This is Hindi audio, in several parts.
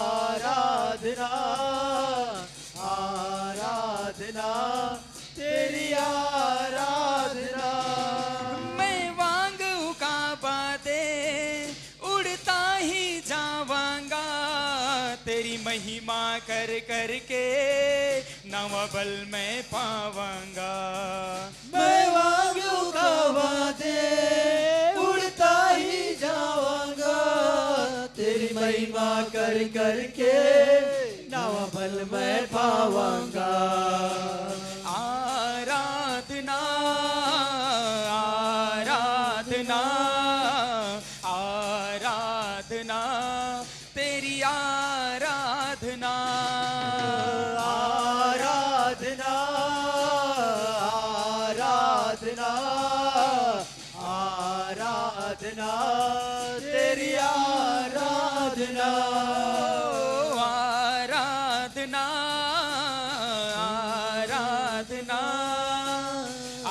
आराधना आराधना तेरी आराधना। मैं वांग उकाबा दे उड़ता ही जावांगा, तेरी महिमा कर कर के नवा बल मैं पावांगा। मैं वांग उकाबा दे उड़ता ही जावांगा, तेरी महिमा कर कर के नवा बल मैं पावांगा। आराधना आराधना आराधना तेरी आराधना। आराधना आराधना आराधना तेरी आराधना। आराधना आराधना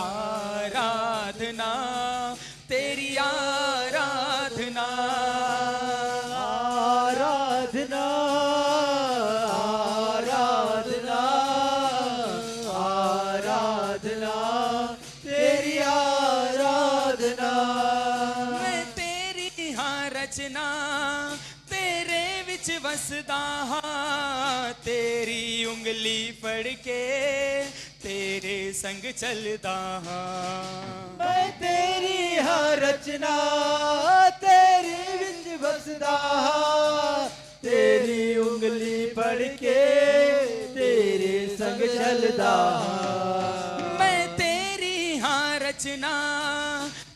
आराधना तेरी आराधना। आराधना आराधना आराधना तेरी आराधना। मैं तेरी हाँ रचना तेरे विच वसदा हाँ, तेरी उंगली फड़ के तेरे संग चलदा हाँ। मैं तेरी हर रचना तेरी विच बसदा, तेरी उंगली पढ़ के तेरे संग चलदा। मैं तेरी हाँ रचना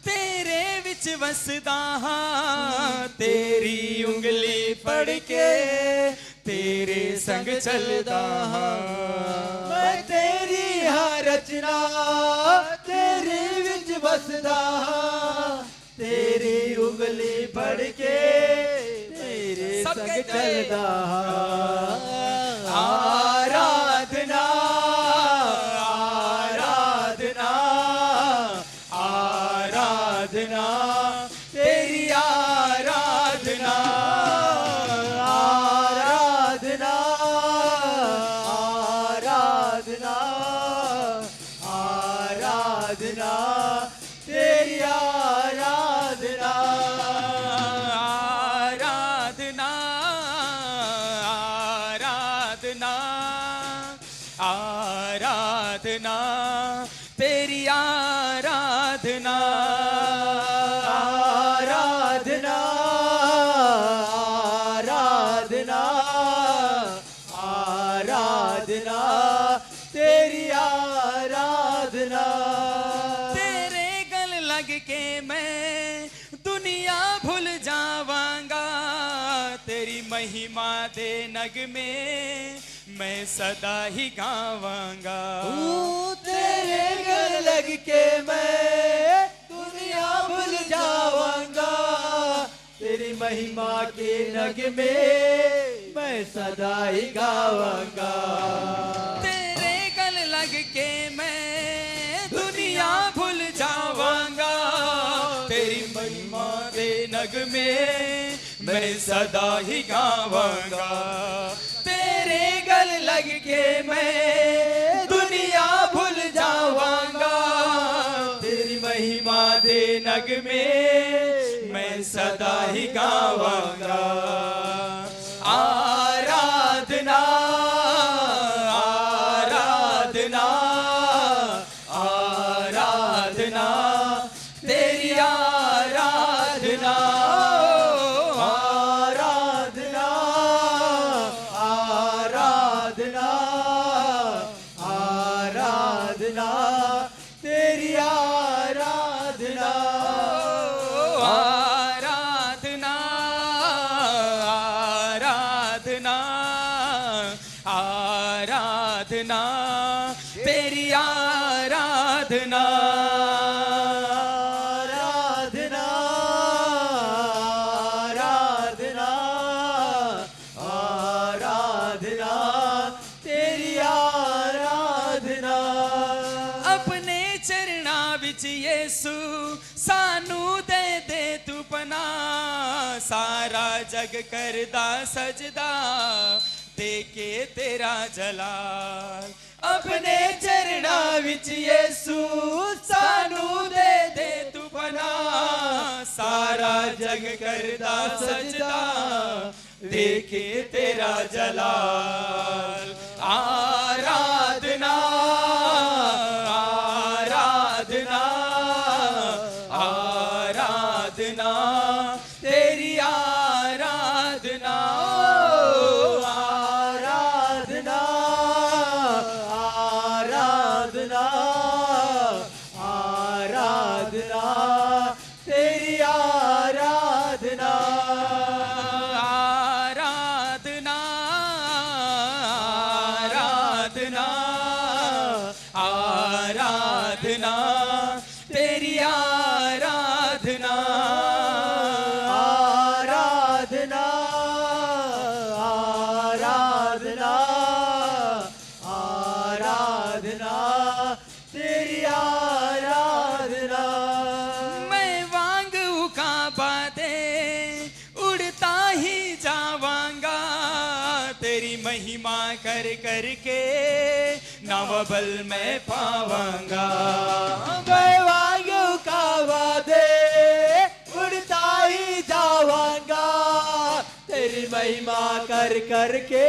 तेरे विच वसदा हाँ, तेरी उंगली फड़ के तेरे संग चलदा हाँ। मैं तेरी हर रचना तेरी विच बसदा, तेरी उंगली पढ़ के तेरे संग चलदा। आराधना आराधना आराधना तेरी आराधना। आराधना आराधना आराधना तेरी आराधना। आराधना आराधना आराधना तेरी आराधना। आराधना आराधना आराधना तेरी आराधना। तेरे गल लग के मैं दुनिया भूल जावांगा, तेरी महिमा दे नग में मैं सदा ही गावांगा। तेरे घर लग के मैं दुनिया भूल जावांगा, तेरी महिमा के नग में मैं सदा ही गावांगा। तेरे गल लग के मैं दुनिया भूल जावांगा, तेरी महिमा दे नग में मैं सदा ही गावांगा। तेरे गल लग के मैं दुनिया भूल जावांगा, तेरी महिमा दे नग में मैं सदा ही गावांगा। आराधना आराधना आराधना तेरी आराधना। आराधना आराधना आराधना तेरी आराधना। आराधना सारा जग करदा सजदा देके तेरा जलाल अपने चरणा विच यीशु सानू दे दे तू पनाह सारा जग करदा सजदा देखे तेरा जलाल आराधना आराधना आराधना तेरी आराधना आराधना आराधना आराधना तेरी आराधना आराधना आराधना आराधना तेरी आराधना आराधना आराधना आराधना तेरी आराधना मैं वांग उकाबा दे उड़ता ही जावांगा तेरी महिमा कर करके नवबल मैं पावांगा मैं वायु का वादे उड़ता ही जावांगा तेरी महिमा कर करके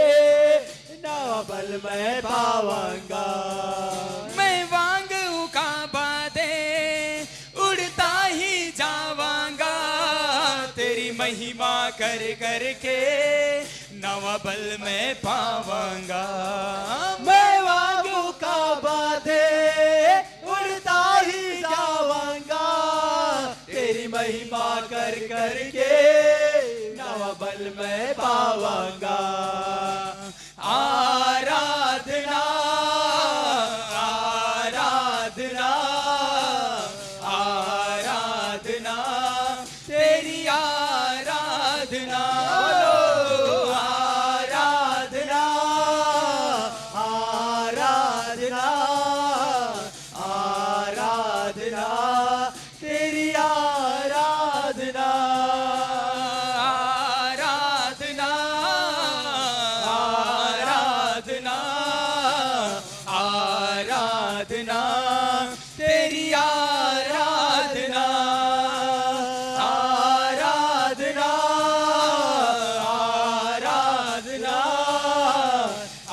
नवबल मैं पावांगा मैं वांग उकाबा दे उड़ता ही जावांगा तेरी महिमा कर करके नवबल मैं पावांगा मैं वायु का वादे उड़ता ही जावांगा तेरी महिमा कर करके नवबल मैं पावांगा आराधना आराधना आराधना तेरी आराधना आराधना आराधना आराधना तेरी आराधना आराधना आराधना आराधना तेरी आराधना आराधना आराधना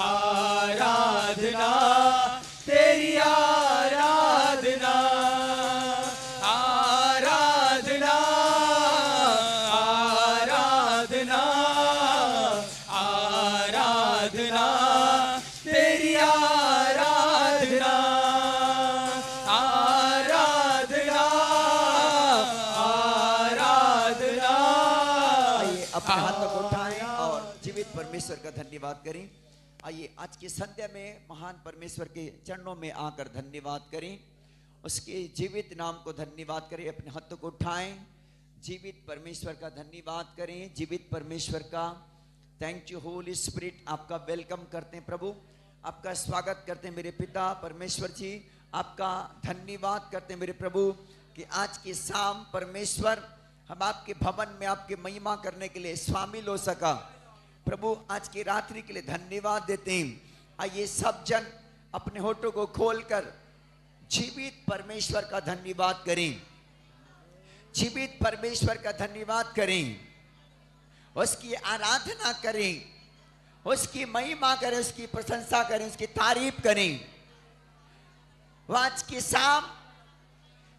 आराधना तेरी आराधना आराधना आराधना आराधना तेरी आराधना आराधना आराधना आइए अपने हाथों को उठाएं और जीवित परमेश्वर का धन्यवाद करें। आइए आज की संध्या में महान परमेश्वर के चरणों में आकर धन्यवाद करें, उसके जीवित नाम को धन्यवाद करें। अपने हाथों को उठाएं, जीवित परमेश्वर का धन्यवाद करें, जीवित परमेश्वर का थैंक यू होली स्पिरिट। आपका वेलकम करते हैं प्रभु, आपका स्वागत करते हैं मेरे पिता परमेश्वर जी, आपका धन्यवाद करते हैं मेरे प्रभु कि आज की शाम परमेश्वर हम आपके भवन में आपकी महिमा करने के लिए शामिल हो सका। प्रभु आज की रात्रि के लिए धन्यवाद देते हैं। आइए सब जन अपने होठों को खोलकर जीवित परमेश्वर का धन्यवाद करें, जीवित परमेश्वर का धन्यवाद करें, उसकी आराधना करें, उसकी महिमा करें, उसकी प्रशंसा करें, उसकी तारीफ करें। वो आज की शाम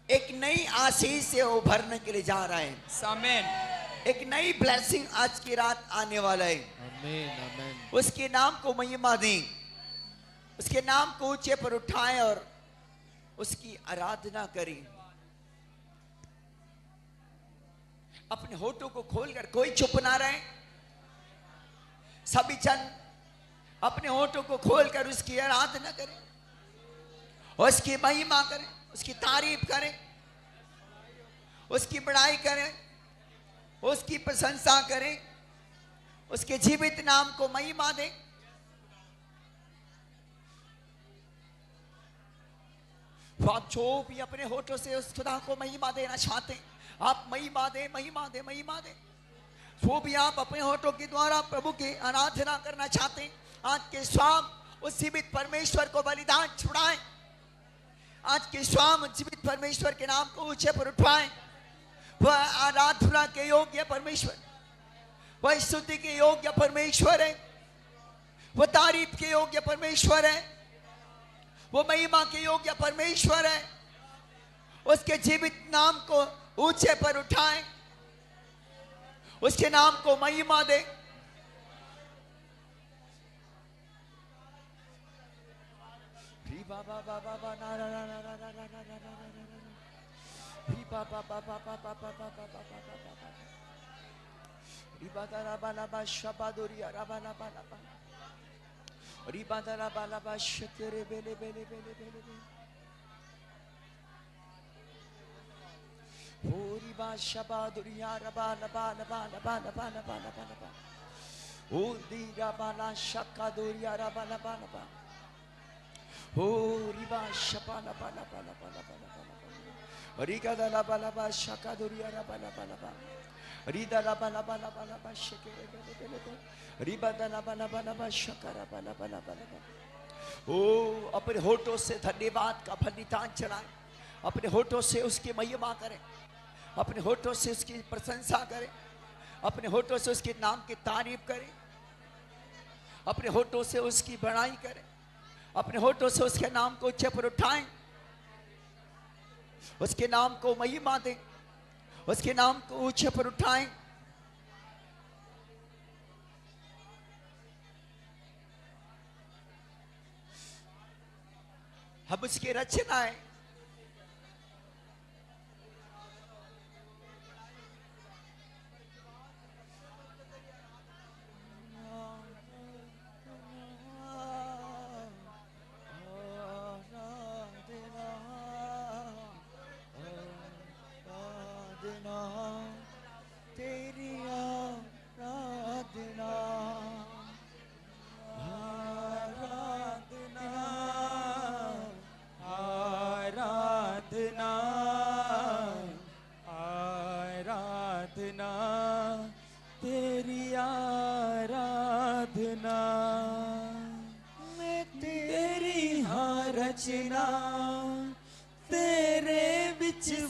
एक नई आशीष से उभरने के लिए जा रहा है। आमीन एक नई ब्लेसिंग आज की रात आने वाला है। आमीन आमीन उसके नाम को महिमा दें, उसके नाम को ऊंचे पर उठाएं और उसकी आराधना करें। अपने होठों को खोलकर, कोई चुप ना रहे, सभी जन अपने होठों को खोलकर उसकी आराधना करें, उसकी महिमा करें, उसकी तारीफ करें, उसकी बड़ाई करें, उसकी प्रशंसा करें, उसके जीवित नाम को महिमा दें। आप जो भी अपने होठों से उस खुदा को महिमा देना चाहते हैं, आप महिमा दे, महिमा दे, महिमा दे। वो भी आप अपने होठों के द्वारा प्रभु की आराधना करना चाहते हैं, आज के शाम उस जीवित परमेश्वर को बलिदान चढ़ाएं। आज के शाम जीवित परमेश्वर के नाम को ऊंचे पर उठाएं। वह आराधना के योग्य परमेश्वर, वह स्तुति के योग्य परमेश्वर है, वह तारीफ के योग्य परमेश्वर है, वो महिमा के योग्य परमेश्वर है। उसके जीवित नाम को ऊंचे पर उठाएं, उसके नाम को महिमा दे। अपने होठों से धन्यवाद का बलिदान चढ़ाएं, अपने होठों से उसकी महिमा करें, अपने होठों से उसकी प्रशंसा करें, अपने होठों से उसके नाम की तारीफ करें, अपने होठों से उसकी बड़ाई करें, अपने होठों से उसके नाम को ऊंचे पर उठाएं, उसके नाम को महिमा दें, उसके नाम को ऊंचे पर उठाएं। हम उसकी रचना है,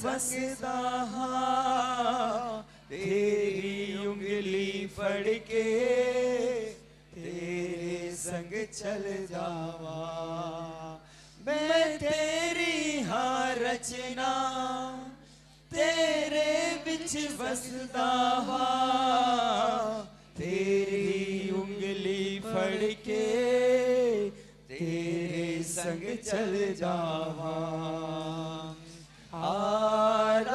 बसदा हाँ, तेरी उंगली फड़ के तेरे संग चल जावा। मैं तेरी हाँ रचना तेरे बिच बसदा हाँ, तेरी उंगली फड़ के तेरे संग चल जावा। आराधना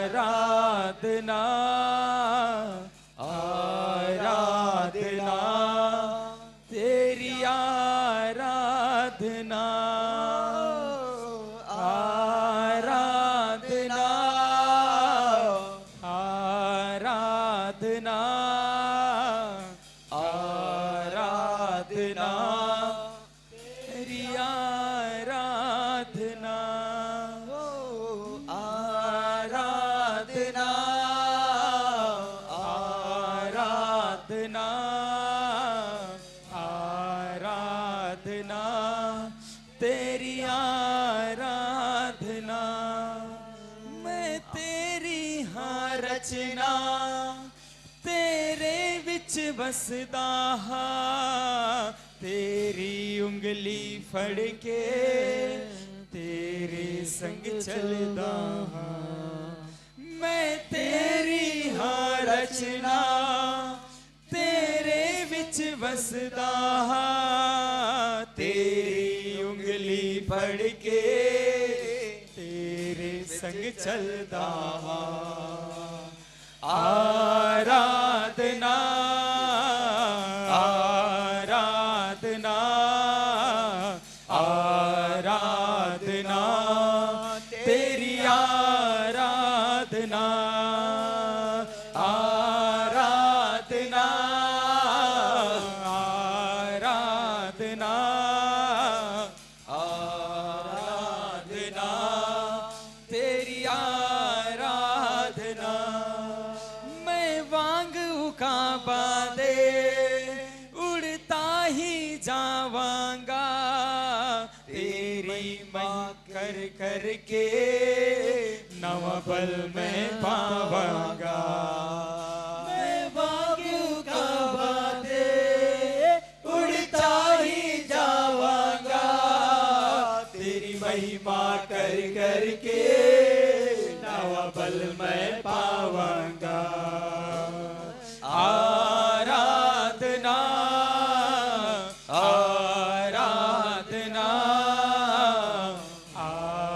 आराधना आराधना तेरी आराधना आराधना आराधना आराधना तेरी आराधना आराधना आराधना आराधना तेरी आराधना। मैं तेरी हाँ रचना तेरे बिच बसदा हाँ, तेरी उंगली फड़ के तेरे संग चलदा हाँ। मैं तेरी हाँ रचना तेरे बिच बसदा हाँ, तेरी उंगली फड़ के तेरे संग चलदा हाँ। आराधना आराधना आराधना तेरी आराधना आराधना आराधना आराधना तेरी आराधना करके नव पल में पावांगा। मैं वाक्यों का बाते उड़ता ही जावांगा, तेरी महिमा कर करके नव पल में पावांगा। आराधना आराधना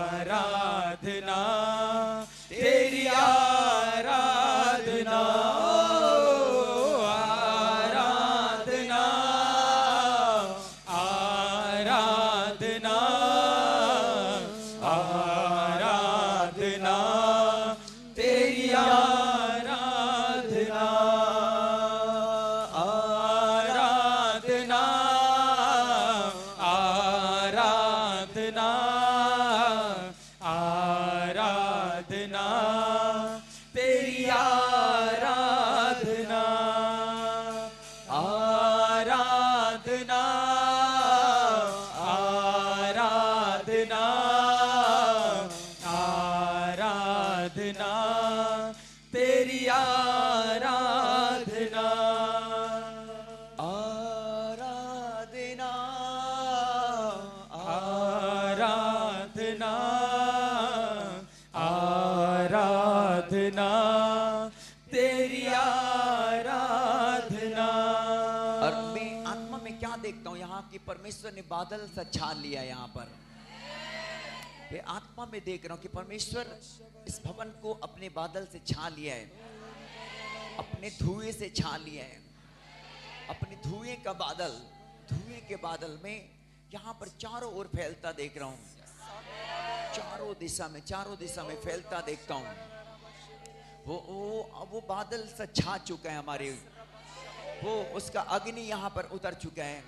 आराधना तेरी आराधना आराधना आराधना आराधना तेरी आराधना आराधना आराधना आराधना तेरी आराधना आराधना आराधना आराधना तेरी आराधना आराधना आराधना आराधना तेरी आराधना। और मैं आत्मा में क्या देखता हूँ यहाँ की परमेश्वर ने बादल सा छान लिया यहाँ पर। ये आत्मा में देख रहा हूँ कि परमेश्वर इस भवन को अपने बादल से छान लिया है, अपने धुएं से छान लिया है, अपने धुएं का बादल, धुएं के बादल में यहाँ पर चारों ओर फैलता देख रहा हूँ, चारों दिशा में फैलता देखता हूँ। वो बादल सा छा चुका है हमारे, वो उसका अग्नि यहाँ पर उतर चुका है,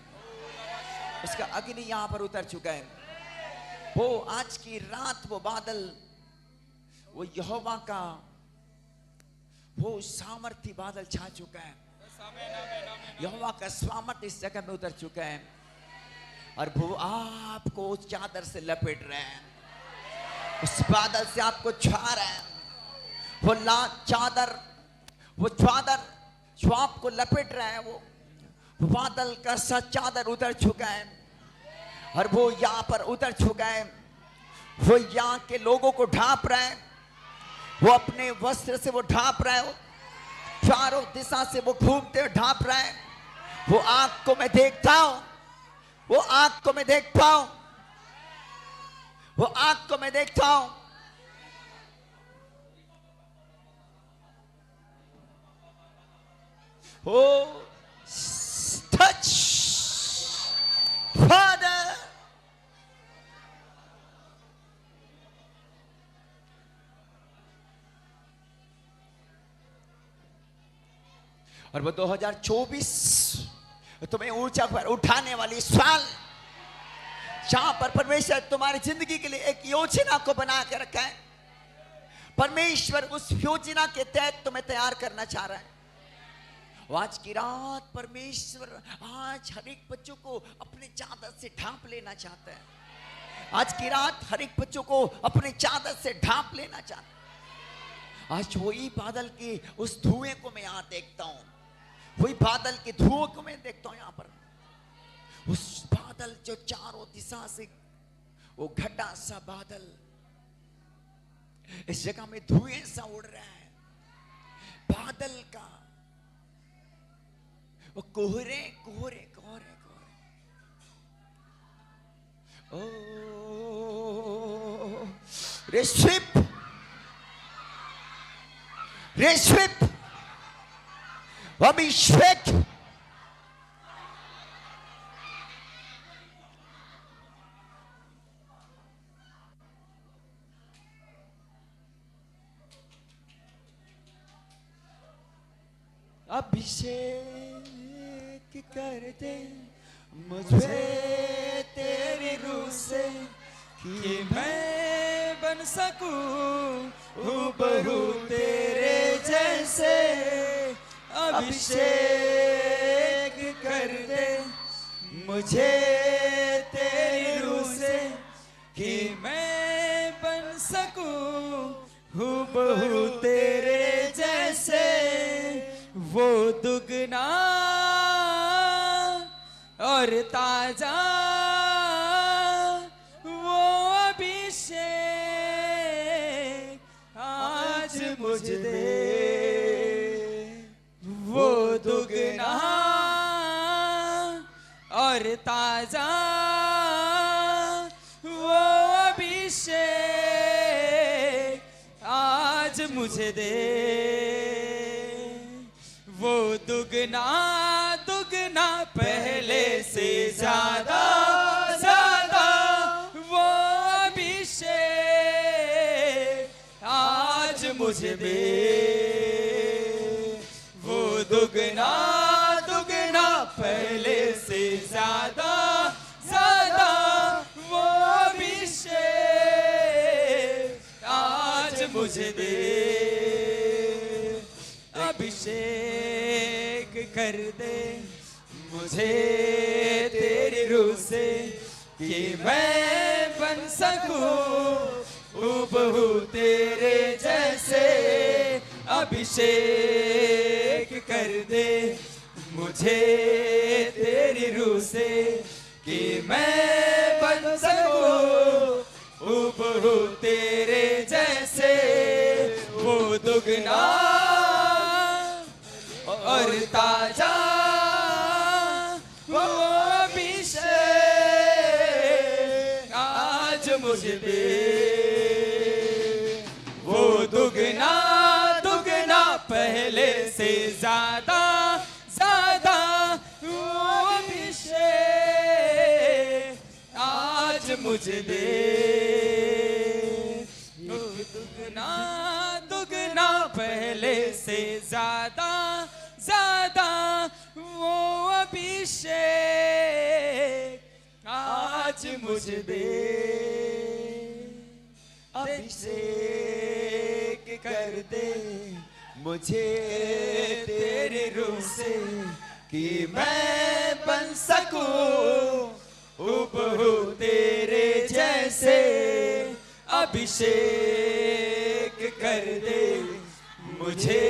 उसका अग्नि यहाँ पर उतर चुका है। वो आज की रात वो बादल, वो यहोवा का वो सामर्थी बादल छा चुका है। यहोवा का सामर्थ्य इस जगह में उतर चुका है और वो आपको उस चादर से लपेट रहे हैं, उस बादल से आपको छा रहे हैं। वो चादर जो आपको लपेट रहा है, वो बादल का सा चादर उतर चुका है और वो यहाँ पर उतर चुका है। वो यहाँ के लोगों को ढांप रहा है, वो अपने वस्त्र से वो ढांप रहा है, चारों दिशा से वो घूमते हुए ढांप रहा है। वो आंख को मैं देखता हूं, वो आंख को मैं देखता हूं, वो आंख को मैं देखता हूं। Oh, touch, Father. और वो 2024 तुम्हें ऊंचा पर उठाने वाली साल, जहां पर परमेश्वर तुम्हारी जिंदगी के लिए एक योजना को बना के रखा है। परमेश्वर उस योजना के तहत तुम्हें तैयार करना चाह रहा है। आज की रात परमेश्वर आज हर एक बच्चों को अपने चादर से ढांप लेना चाहता है। आज की रात हर एक बच्चों को अपने चादर से ढांप लेना चाहता है। आज वही बादल की उस धुएं को मैं यहाँ देखता हूँ, वही बादल के धुओं को मैं देखता हूँ यहाँ पर। उस बादल जो चारों दिशा से वो घटा सा बादल इस जगह में धुएं सा उड़ रहा है। बादल का वो कोहरे कोहरे कोहरे कोहरे। ओ रिसिप रिसिप अभिषेक। अभिषेक कर दे मुझे तेरी रूह से कि मैं बन सकूं हूबहू तेरे जैसे। अभिषेक कर दे मुझे तेरी रूह से कि मैं हूबहू तेरे जैसे, वो दुगना और ताजा वो अभिषेक आज मुझ दे, वो दुगना और ताजा वो अभिषेक आज मुझे दे, वो दुगना दुगना पहले से ज्यादा ज्यादा वो अभिषेक आज मुझे दे, वो दुगना दुगना पहले से ज्यादा ज्यादा वो अभिषेक आज मुझे दे, अभिषेक कर दे मुझे तेरी रूह से, कि मैं बन सकूं हूबहू तेरे जैसे, अभिषेक कर दे मुझे तेरी रूह से, कि मैं बन सकूं हूबहू तेरे जैसे, वो दुगना और ताजा वो अभिषेक आज मुझे दे, वो दुगना दुगना पहले से ज्यादा ज्यादा वो अभिषेक आज मुझे दे, वो दुगना दुगना पहले से ज्यादा ज्यादा वो अभिषेक आज मुझे दे, अभिषेक कर दे मुझे तेरी रूह से, कि मैं बन सकूं हूबहू तेरे जैसे, अभिषेक कर दे मुझे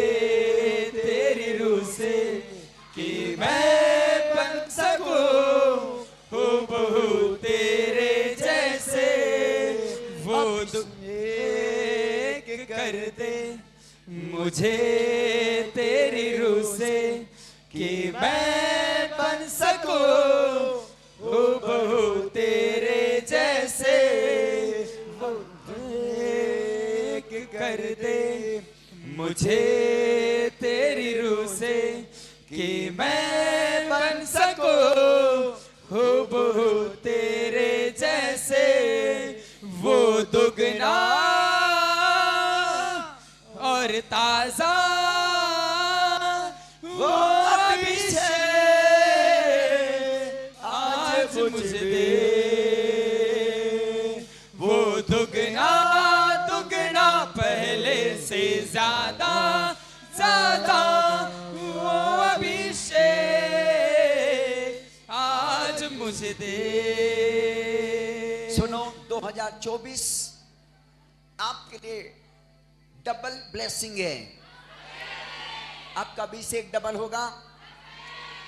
तेरी रूह से, कि मैं बन सकूं हूबहू तेरे जैसे, वो अभिषेक कर दे मुझे तेरी रूह से, कि मैं बन सकूं हूबहू तेरे जैसे, वो अभिषेक कर दे मुझे तेरी रूह से, कि मैं बन सकूं हूबहू तेरे जैसे, वो दुगना और ताजा वो अभिषेक आज मुझे दे, वो दुगना दुगना पहले से ज्यादा ज्यादा वो अभिषेक आज मुझे दे। सुनो, 2024 आपके लिए डबल ब्लेसिंग है। आपका अभिषेक डबल होगा,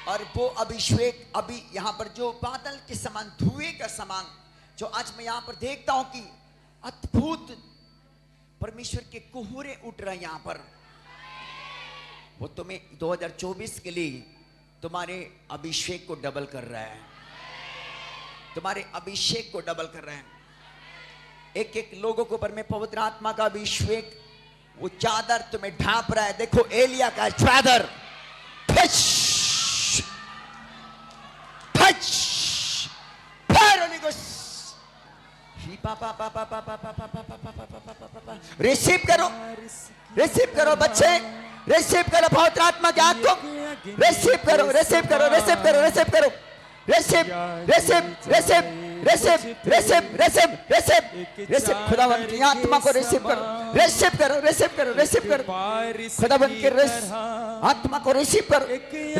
और वो अभिषेक अभी यहाँ पर जो बादल के समान, धुएं का समान, जो आज मैं यहाँ पर देखता हूं कि अद्भुत परमेश्वर के कोहरे उठ रहे हैं यहाँ पर, वो तुम्हें 2024 के लिए तुम्हारे अभिषेक को डबल कर रहा है, तुम्हारे अभिषेक को डबल कर रहे हैं। एक एक लोगों के ऊपर में पवित्र आत्मा का अभिषेक, वो चादर तुम्हें ढांप रहा है। देखो एलिया का चादर, रिसीव करो, रिसीव करो बच्चे, रिसीव करो पवित्र आत्मा के आग को, रिसीव करो, रिसीव करो, रिसीव करो, रिसीव करो, receive receive receive receive receive receive receive receive खुदावन की आत्मा को रिसीव करो, रिसीव करो, रिसीव करो, रिसीव करो खुदावन की आत्मा को रिसीव करो,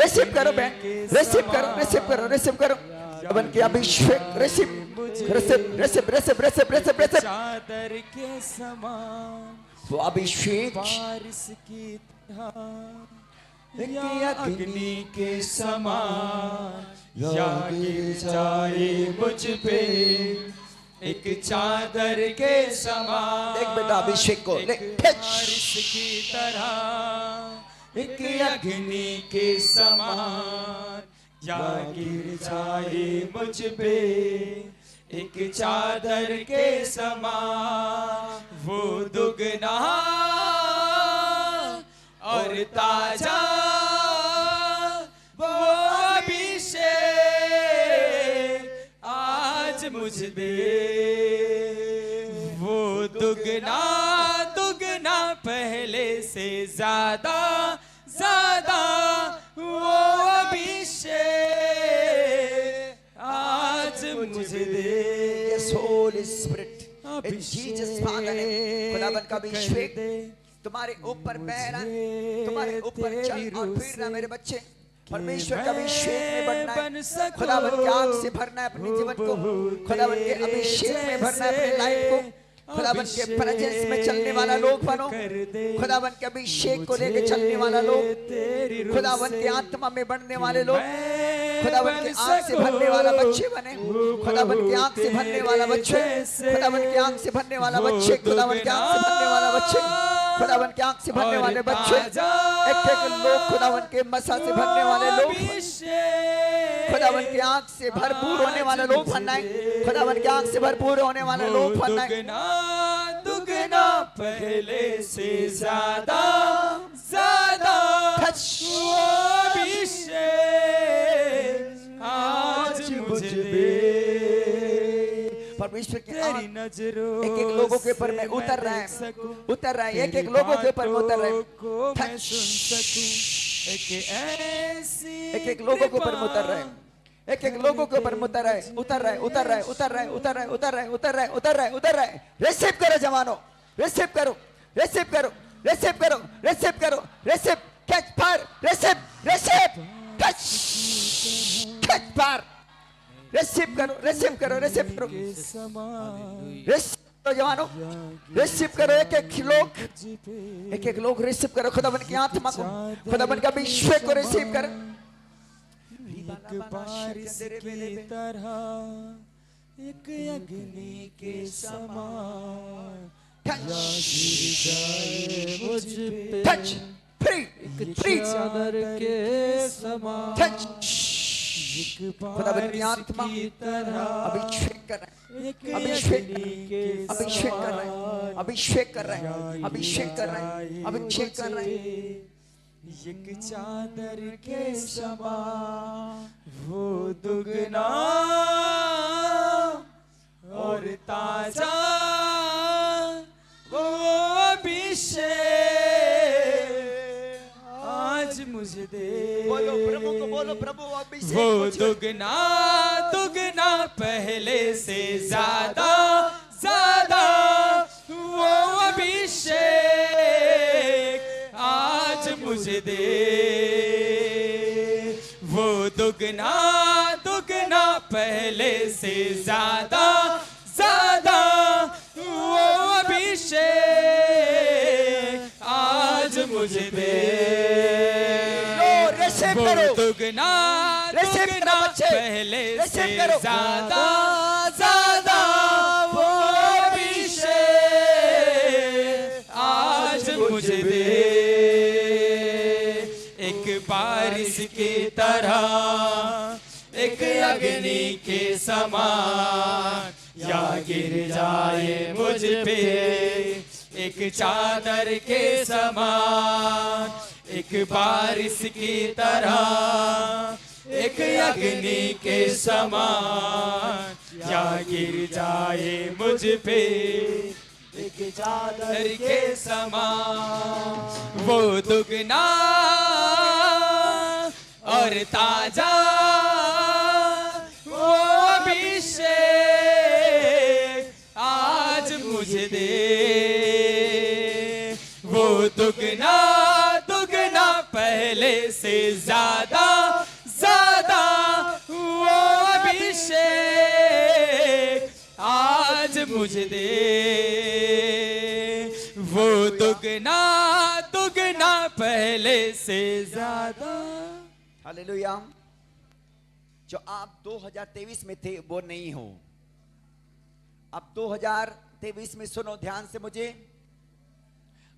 रिसीव करो बहन, रिसीव करो, रिसीव करो, रिसीव करो खुदावन की अभिषेक, रिसीव मुझे receive चादर के समान वो अभिषेक बारिश की तरह या अग्नि के समान या गिर जाए मुझ पे एक चादर के समान देख बेटा अभिषेक को एक बारिश की तरह एक अग्नि के समान या गिर जाए मुझ पे एक चादर के समान वो दुगना और ताजा वो अभिषेक आज मुझ दे वो दुगना दुगना पहले से ज्यादा ज्यादा वो अभिषेक आज मुझे दे Yes, Holy Spirit in Jesus Father name खुदावन का अभिषेक तुम्हारे ऊपर बहना तुम्हारे ऊपर चल और फिरना मेरे बच्चे परमेश्वर का अभिषेक में बनना है खुदावन के आग से भरना है अपने जीवन को खुदावन के अभिषेक में भरना है अपनी लाइफ को खुदावन के प्रेजेंस में चलने वाला लोग बनो खुदावन के अभिषेक को लेकर चलने वाला लोग खुदावन के आत्मा में बढ़ने वाले लोग खुदावन के आंख से भरने वाला बच्चे बने खुदावन के आंख से भरने वाला बच्चे खुदावन के आंख से भरने वाला बच्चे खुदावन के आंख से भरने वाला बच्चे खुदावन के आंख से भरने वाले बच्चे एक लोग खुदावन के मसा से भरने वाले लोग खुदावन के आंख से भरपूर होने वाले लोग बनना है खुदावन के आंख से भरपूर होने वाले लोग बनना है दुगना पहले से ज्यादा ज्यादा आज मुझे दे परमेश्वर की तेरी नजरों एक एक लोगों के ऊपर में उतर रहा है एक एक लोगों के ऊपर में उतर रहा है मैं सुन सकूं एक एक लोगों के ऊपर में उतर रहा है एक एक लोगों के ऊपर में उतर रहा है उतर रहा है रिसीव करो जवानों रिसीव करो catch fire receive catch fire receive करो जवानों रिसीव करो एक एक लोग रिसीव करो खुदावन की आत्मा को खुदावन का अभिषेक को रिसीव करो एक बारिश की तरह एक अग्नि के समान टच फ्री चादर के समान टच एक खुदावन की बारिश आत्मा की तरह अभिषेक कर रहा है अभिषेक कर रहा है एक चादर के समान वो दुगना और ताजा वो अभिषेक आज मुझे दे बोलो प्रभु अभिषेक वो दुगना दुगना पहले से ज्यादा ज्यादा वो अभिषेक आज मुझे दे वो दुगना दुगना पहले से ज्यादा ज्यादा वो अभिषेक आज मुझे दे रिसीव वो करो दुगना रिसीव करो दुगना बच्चे पहले से रिसीव करो ज्यादा ज्यादा वो अभिषेक आज मुझे दे एक बारिश की तरह एक अग्नि के समान या गिर जाए मुझ पे एक चादर के समान एक बारिश की तरह एक अग्नि के समान या गिर जाए मुझ पे एक चादर के समान वो दुगना और ताजा वो अभिषेक आज मुझे दे वो दुगना दुगना पहले से ज्यादा ज्यादा वो अभिषेक मुझे दे, वो दुगना दुगना पहले से ज्यादा। हालेलुया। जो आप 2023 में थे वो नहीं हो। अब 2023 में सुनो ध्यान से मुझे,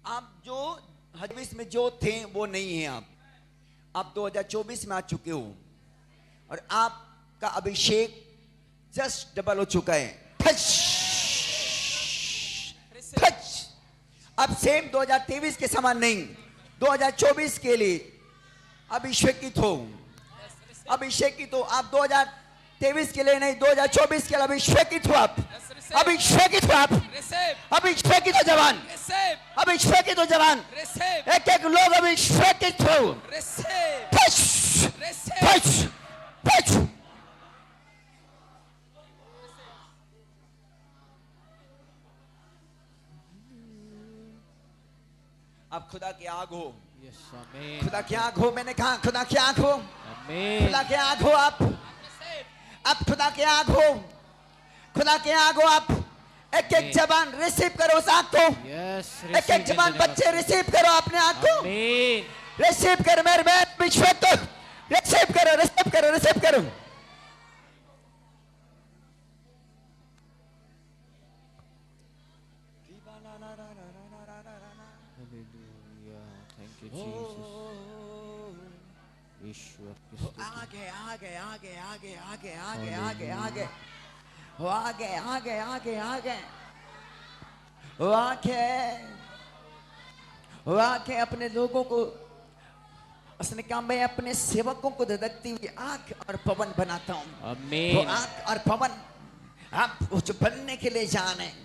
आप जो 2023 में जो थे वो नहीं है। आप 2024 में आ चुके हो और आपका अभिषेक जस्ट डबल हो चुका है। Touch touch. अब सेम 2023 के समान नहीं, 2024 के लिए अभिषेकित हो, अभिषेकित हो। आप 2023 के लिए नहीं, 2024 के लिए अभिषेकित हो। आप अभिषेकित हो, आप अभिषेकित हो जवान, अभिषेकित हो जवान। एक एक लोग अभिषेकित हो। Touch touch touch. आप खुदा की आग हो। खुदा की आग हो। मैंने कहा खुदा की आग हो, खुदा की आग हो। आप खुदा की आग हो, खुदा की आग हो। आप एक एक जवान रिसीव करो उस आग को। एक एक जवान बच्चे रिसीव करो अपने आग को। रिसीव करो मेरे बहन विश्व तो रिसीव करो, रिसीव करो, रिसीव करो। आगे आगे आगे आगे आगे आगे आगे आगे वो आगे आगे आगे आगे वो आगे वो आगे अपने लोगों को, उसने कहा मैं अपने सेवकों को धधकती हुई आग और पवन बनाता हूँ। वो आग और पवन आप जो बनने के लिए जा रहे हैं,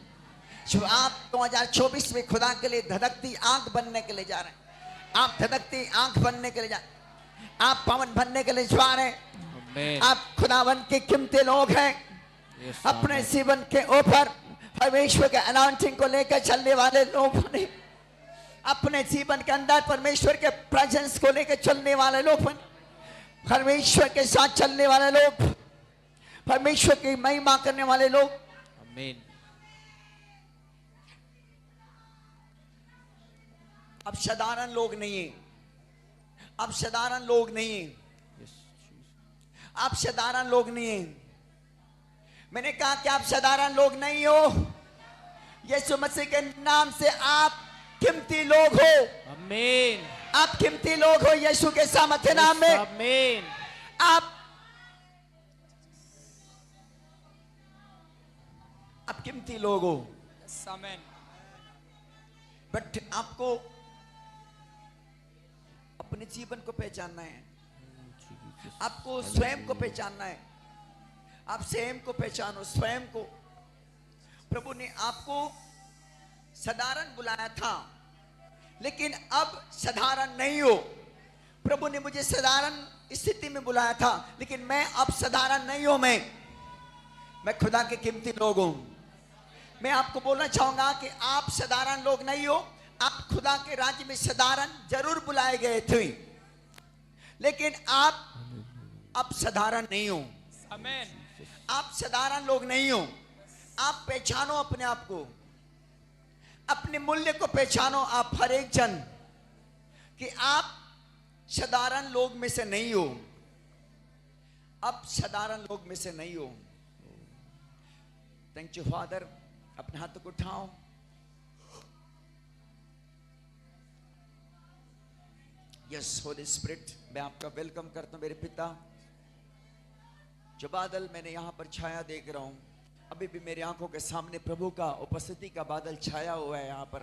जो आप 2024 में खुदा के लिए धधकती आग बनने के लिए जा रहे हैं। आप धधकती आग बनने के लिए जा रहे हैं, आप पवन बनने के लिए जा रहे हैं। आप खुदावन के कीमती लोग हैं। अपने जीवन के ऊपर परमेश्वर के अनाउंसिंग को लेकर चलने वाले लोग बने। अपने जीवन के अंदर परमेश्वर के प्रेजेंस को लेकर चलने वाले लोग बने। परमेश्वर के साथ चलने वाले लोग, परमेश्वर की महिमा करने वाले लोग। आमीन। अब साधारण लोग नहीं है, अब साधारण लोग नहीं है, आप साधारण लोग नहीं है। मैंने कहा कि आप साधारण लोग नहीं हो। यीशु मसीह के नाम से आप कीमती लोग हो। आमीन। आप कीमती लोग हो यीशु के सामर्थ्य नाम में। आमीन। आप कीमती लोग हो। आमीन। बट आपको अपने जीवन को पहचानना है, आपको स्वयं को पहचानना है। आप स्वयं को पहचानो, स्वयं को। प्रभु ने आपको साधारण बुलाया था, लेकिन अब साधारण नहीं हो। प्रभु ने मुझे साधारण स्थिति में बुलाया था, लेकिन मैं अब साधारण नहीं हूं। मैं खुदा के कीमती लोग हूं। मैं आपको बोलना चाहूंगा कि आप साधारण लोग नहीं हो। आप खुदा के राज्य में साधारण जरूर बुलाए गए थे, लेकिन आप अब साधारण नहीं हो। आमीन। आप साधारण लोग नहीं हो। आप पहचानो अपने आप को, अपने मूल्य को पहचानो। आप हर एक जन कि आप साधारण लोग में से नहीं हो। अब साधारण लोग में से नहीं हो। Thank you father. अपने हाथों को उठाओ। यस होली स्पिरिट, मैं आपका वेलकम करता हूं मेरे पिता। जो बादल मैंने यहां पर छाया देख रहा हूं, अभी भी मेरी आंखों के सामने प्रभु का उपस्थिति का बादल छाया हुआ है। यहाँ पर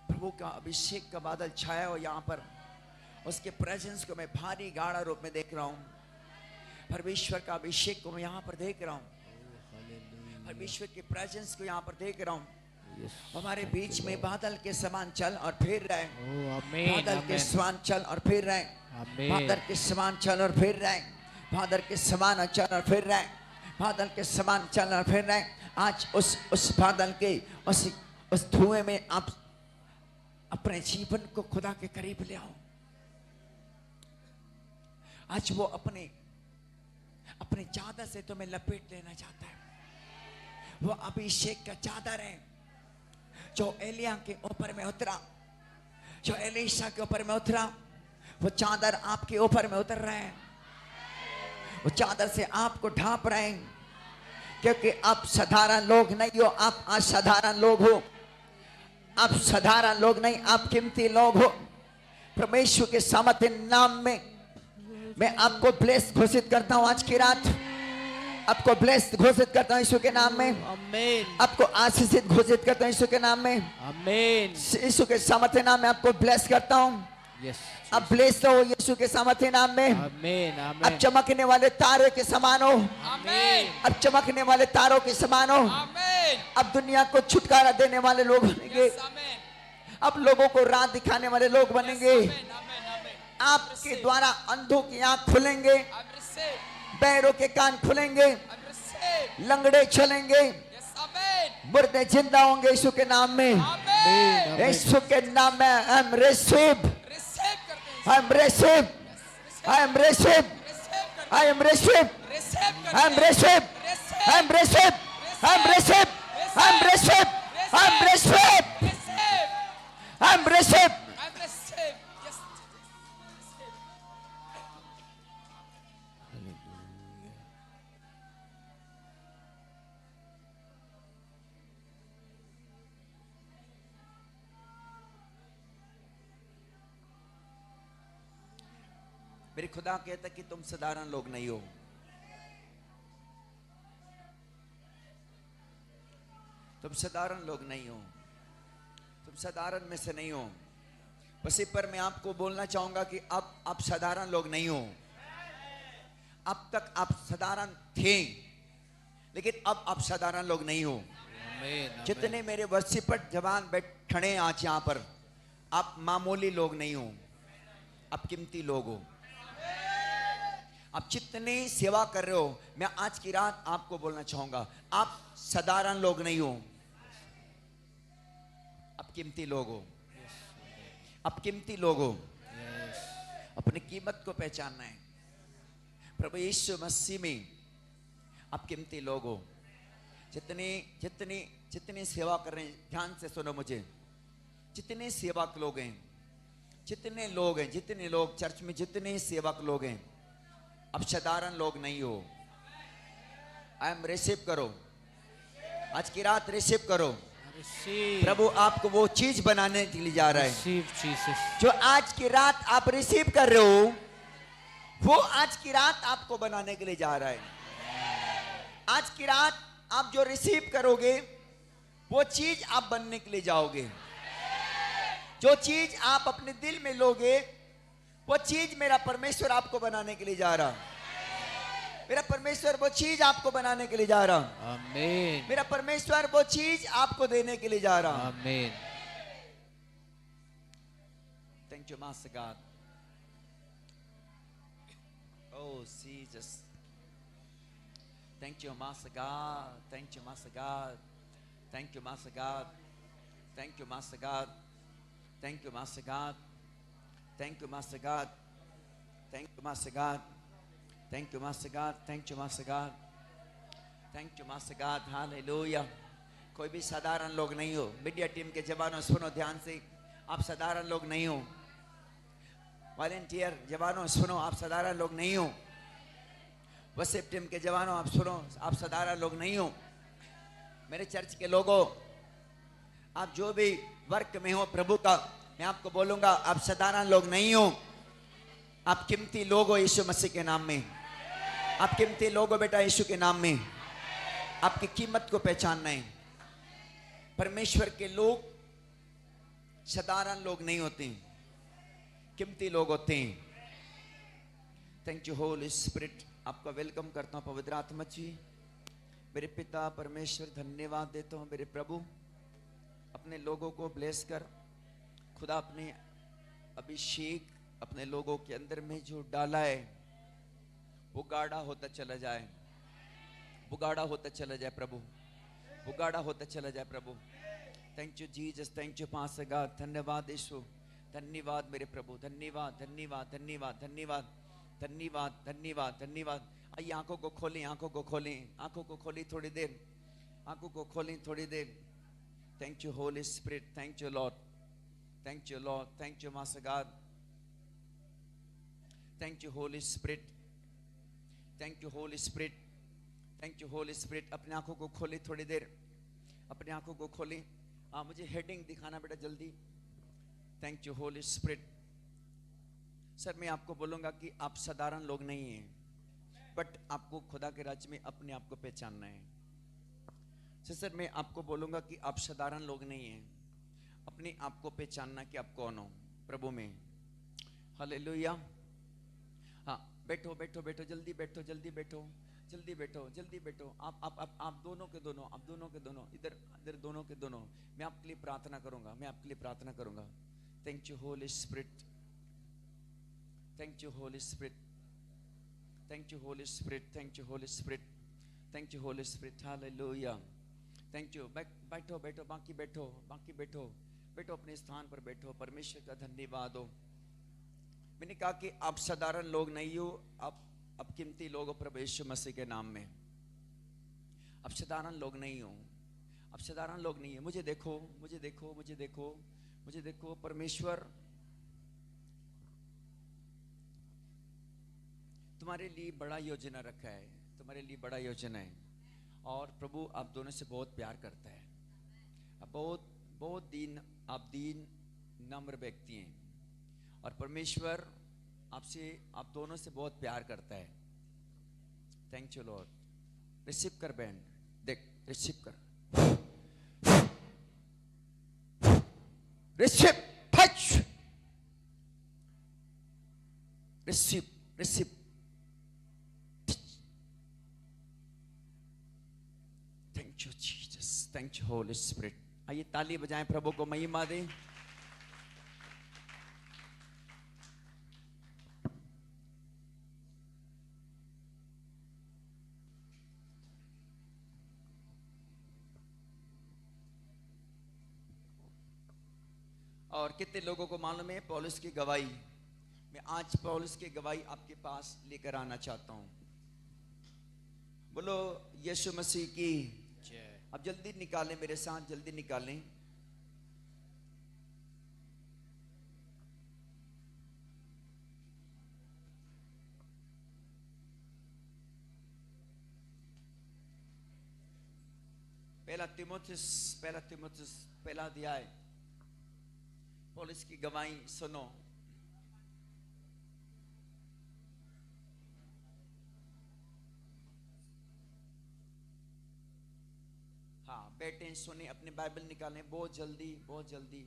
प्रभु का अभिषेक का बादल छाया हुआ यहाँ पर। उसके प्रेजेंस को मैं भारी गाढ़ा रूप में देख रहा हूँ। परमेश्वर का अभिषेक को मैं यहाँ पर देख रहा हूँ। परमेश्वर के प्रेजेंस को यहाँ पर देख रहा हूँ। हमारे बीच में बादल के समान चल और फिर रहे। बादल के समान चल और फिर रहे। बादल के समान चल और फिर रहे। बादल के समान चल और फिर रहे। बादल के समान चल और फिर रहे। आज उस बादल के उस धुएं में आप अपने जीवन को खुदा के करीब ले आओ। आज वो अपने चादर से तुम्हें लपेट लेना चाहता है। वो अभिषेक का चादर है जो एलिया के ऊपर में उतरा, जो एलीशा के ऊपर में उतरा, वो चादर आपके ऊपर में उतर रहा है। वो चादर से आपको ढांप रहे हैं, क्योंकि आप साधारण लोग नहीं हो, आप असाधारण लोग हो। आप साधारण लोग नहीं, आप कीमती लोग हो। परमेश्वर के सामर्थ्य नाम में मैं आपको ब्लेस घोषित करता हूं। आज की रात आपको ब्लेस घोषित करता हूं यीशु के नाम में। आमीन आपको आशीषित घोषित करता हूं यीशु के नाम में। आमीन यीशु के सामर्थ्य नाम में आपको ब्लेस करता हूं। यस आप ब्लेस हो यीशु के सामर्थ्य नाम में। आमीन अब आमीन चमकने वाले तारों के समान हो। आमीन अब चमकने वाले तारों के समान हो। आमीन अब दुनिया को छुटकारा देने वाले लोग बनेंगे। यस आमीन अब लोगों को राह दिखाने वाले लोग बनेंगे। आमीन आमीन आपके द्वारा अंधों की आंख खुलेंगे, आई रिसीव बहरों के कान खुलेंगे, आई रिसीव लंगड़े चलेंगे, यस आमीन मुर्दे जिंदा होंगे यीशु के नाम में। आमीन यीशु के नाम में आई एम रिसीव, रिसीव करते हैं I am receive, I am receive, receive करते I am receive, receive I am received. I am received. I am received. I am received. I am received. Receive I am received. I receive yes मेरे खुदा कहता कि तुम साधारण लोग नहीं हो। तुम साधारण लोग नहीं हो, तुम साधारण में से नहीं हो। बस इस पर मैं आपको बोलना चाहूंगा कि अब आप साधारण लोग नहीं हो। अब तक आप साधारण थे, लेकिन अब आप साधारण लोग नहीं हो। आमीन जितने मेरे वर्षिपट जवान खड़े हैं आज यहाँ पर, आप मामूली लोग नहीं हो, आप कीमती लोग हो। आप जितने सेवा कर रहे हो, मैं आज की रात आपको बोलना चाहूंगा, आप साधारण लोग नहीं हो, आप कीमती लोग हो। आप कीमती लोग हो। अपनी कीमत को पहचानना है। प्रभु यीशु मसीह में आप कीमती लोग हो। जितने जितनी जितनी सेवा कर रहे हैं, ध्यान से सुनो मुझे। जितने सेवक लोग हैं, जितने लोग हैं, जितने लोग चर्च में, जितने सेवक लोग हैं, अब साधारण लोग नहीं हो। आई एम रिसीव करो, आज की रात रिसीव करो। रिसीव प्रभु आपको वो चीज बनाने के लिए जा रहा है रिसीव जीसस जो आज की रात आप रिसीव कर रहे हो, वो आज की रात आपको बनाने के लिए जा रहा है। आज की रात आप जो रिसीव करोगे, वो चीज आप बनने के लिए जाओगे। जो चीज आप अपने दिल में लोगे, वो चीज मेरा परमेश्वर आपको बनाने के लिए जा रहा। मेरा परमेश्वर वो चीज आपको बनाने के लिए जा रहा। आमीन मेरा परमेश्वर वो चीज आपको देने के लिए जा रहा। आमीन Thank you, Master God. Oh, Jesus. Thank you, Master God. Thank you, Master God. Thank you, Master God. Thank you, Master God. Thank you, Master God. Thank you, Master God. Thank you, Master God. Thank you, Master God. Thank you, Master God. Thank you, Master God. Hallelujah. कोई भी साधारण लोग नहीं हो। मीडिया टीम के जवानों सुनो ध्यान से, आप साधारण लोग नहीं हो। वॉलेंटियर जवानों सुनो, आप साधारण लोग नहीं हो। वर्शिप टीम के जवानों आप सुनो, आप साधारण लोग नहीं हो। मेरे चर्च के लोगों, आप जो भी वर्क में हो प्रभु का, मैं आपको बोलूंगा, आप साधारण लोग नहीं हो, आप कीमती लोग हो यीशु मसीह के नाम में। आप कीमती लोग हो बेटा यीशु के नाम में। आपकी कीमत को पहचानना है। परमेश्वर के लोग साधारण लोग नहीं होते, कीमती लोग होते हैं। Thank you holy spirit. आपका वेलकम करता हूँ पवित्र आत्मा जी। मेरे पिता परमेश्वर धन्यवाद देता हूँ मेरे प्रभु, अपने लोगों को ब्लेस कर। खुदा अपने अभिषेक अपने लोगों के अंदर में जो डाला है, वो गाढ़ा होता चला जाए, वो गाढ़ा होता चला जाए प्रभु, वो गाढ़ा होता चला जाए प्रभु। Thank you Jesus, thank you pastor God. धन्यवाद यीशु, धन्यवाद मेरे प्रभु, धन्यवाद धन्यवाद धन्यवाद धन्यवाद धन्यवाद धन्यवाद धन्यवाद। आइए आंखों को खोलें, आंखों को खोलें, आंखों को खोली थोड़ी देर। आंखों को खोलें थोड़ी देर. Thank you, Holy Spirit. Thank you, Lord. Thank you, Lord. Thank you, Master God. Thank you, Holy Spirit. Thank you, Holy Spirit. Thank you, Holy Spirit. अपने आंखों को खोलें थोड़ी देर. अपने आंखों को खोलें. मुझे हेडिंग दिखाना बेटा जल्दी. Thank you, Holy Spirit. Sir मैं आपको बोलूँगा कि आप साधारण लोग नहीं हैं, बट आपको खुदा के राज्य में अपने आप को पहचानना है. सर मैं आपको बोलूँगा कि आप साधारण लोग नहीं हैं, अपने आप को पहचानना कि आप कौन हो प्रभु में. हालेलुया. हाँ बैठो बैठो बैठो, जल्दी बैठो जल्दी बैठो जल्दी बैठो जल्दी बैठो. आप दोनों के दोनों, आप दोनों के दोनों, इधर इधर दोनों के दोनों. मैं आपके लिए प्रार्थना करूँगा, मैं आपके लिए प्रार्थना करूँगा. Thank you holy spirit. Thank you, Holy Spirit. Thank you, Holy Spirit. Thank you, Holy Spirit. Thank you, Holy Spirit. Hallelujah. Thank you. बैठो बैठो, बाकी बैठो, बाकी बैठो, बैठो अपने स्थान पर बैठो. परमेश्वर का धन्यवाद हो. मैंने कहा कि आप साधारण लोग नहीं हो, आप कीमती लोग हो प्रभु यीशु मसीह के नाम में. आप साधारण लोग नहीं हो, आप साधारण लोग नहीं है. मुझे देखो, मुझे देखो, मुझे देखो, मुझे देखो. परमेश्वर तुम्हारे लिए बड़ा योजना रखा है, तुम्हारे लिए बड़ा योजना है. और प्रभु आप दोनों से बहुत प्यार करता है. आप बहुत दीन नम्र व्यक्ति हैं, और परमेश्वर आपसे, आप दोनों से बहुत प्यार करता है. Thank you Lord. रिसीव कर बहन, देख रिसीव कर, receive receive receive. Thank you Jesus. Thank you Holy Spirit. आइए ताली बजाएं, प्रभु को महिमा दें. और कितने लोगों को मालूम है पौलुस की गवाही. मैं आज पौलुस की गवाही आपके पास लेकर आना चाहता हूं. बोलो यीशु मसीह की. अब जल्दी निकालें मेरे साथ, जल्दी निकालें. पहला तीमुथियुस पहला अध्याय. पौलुस की गवाही सुनो. हाँ बैठे सुने, अपने बाइबल निकालें बहुत जल्दी, बहुत जल्दी.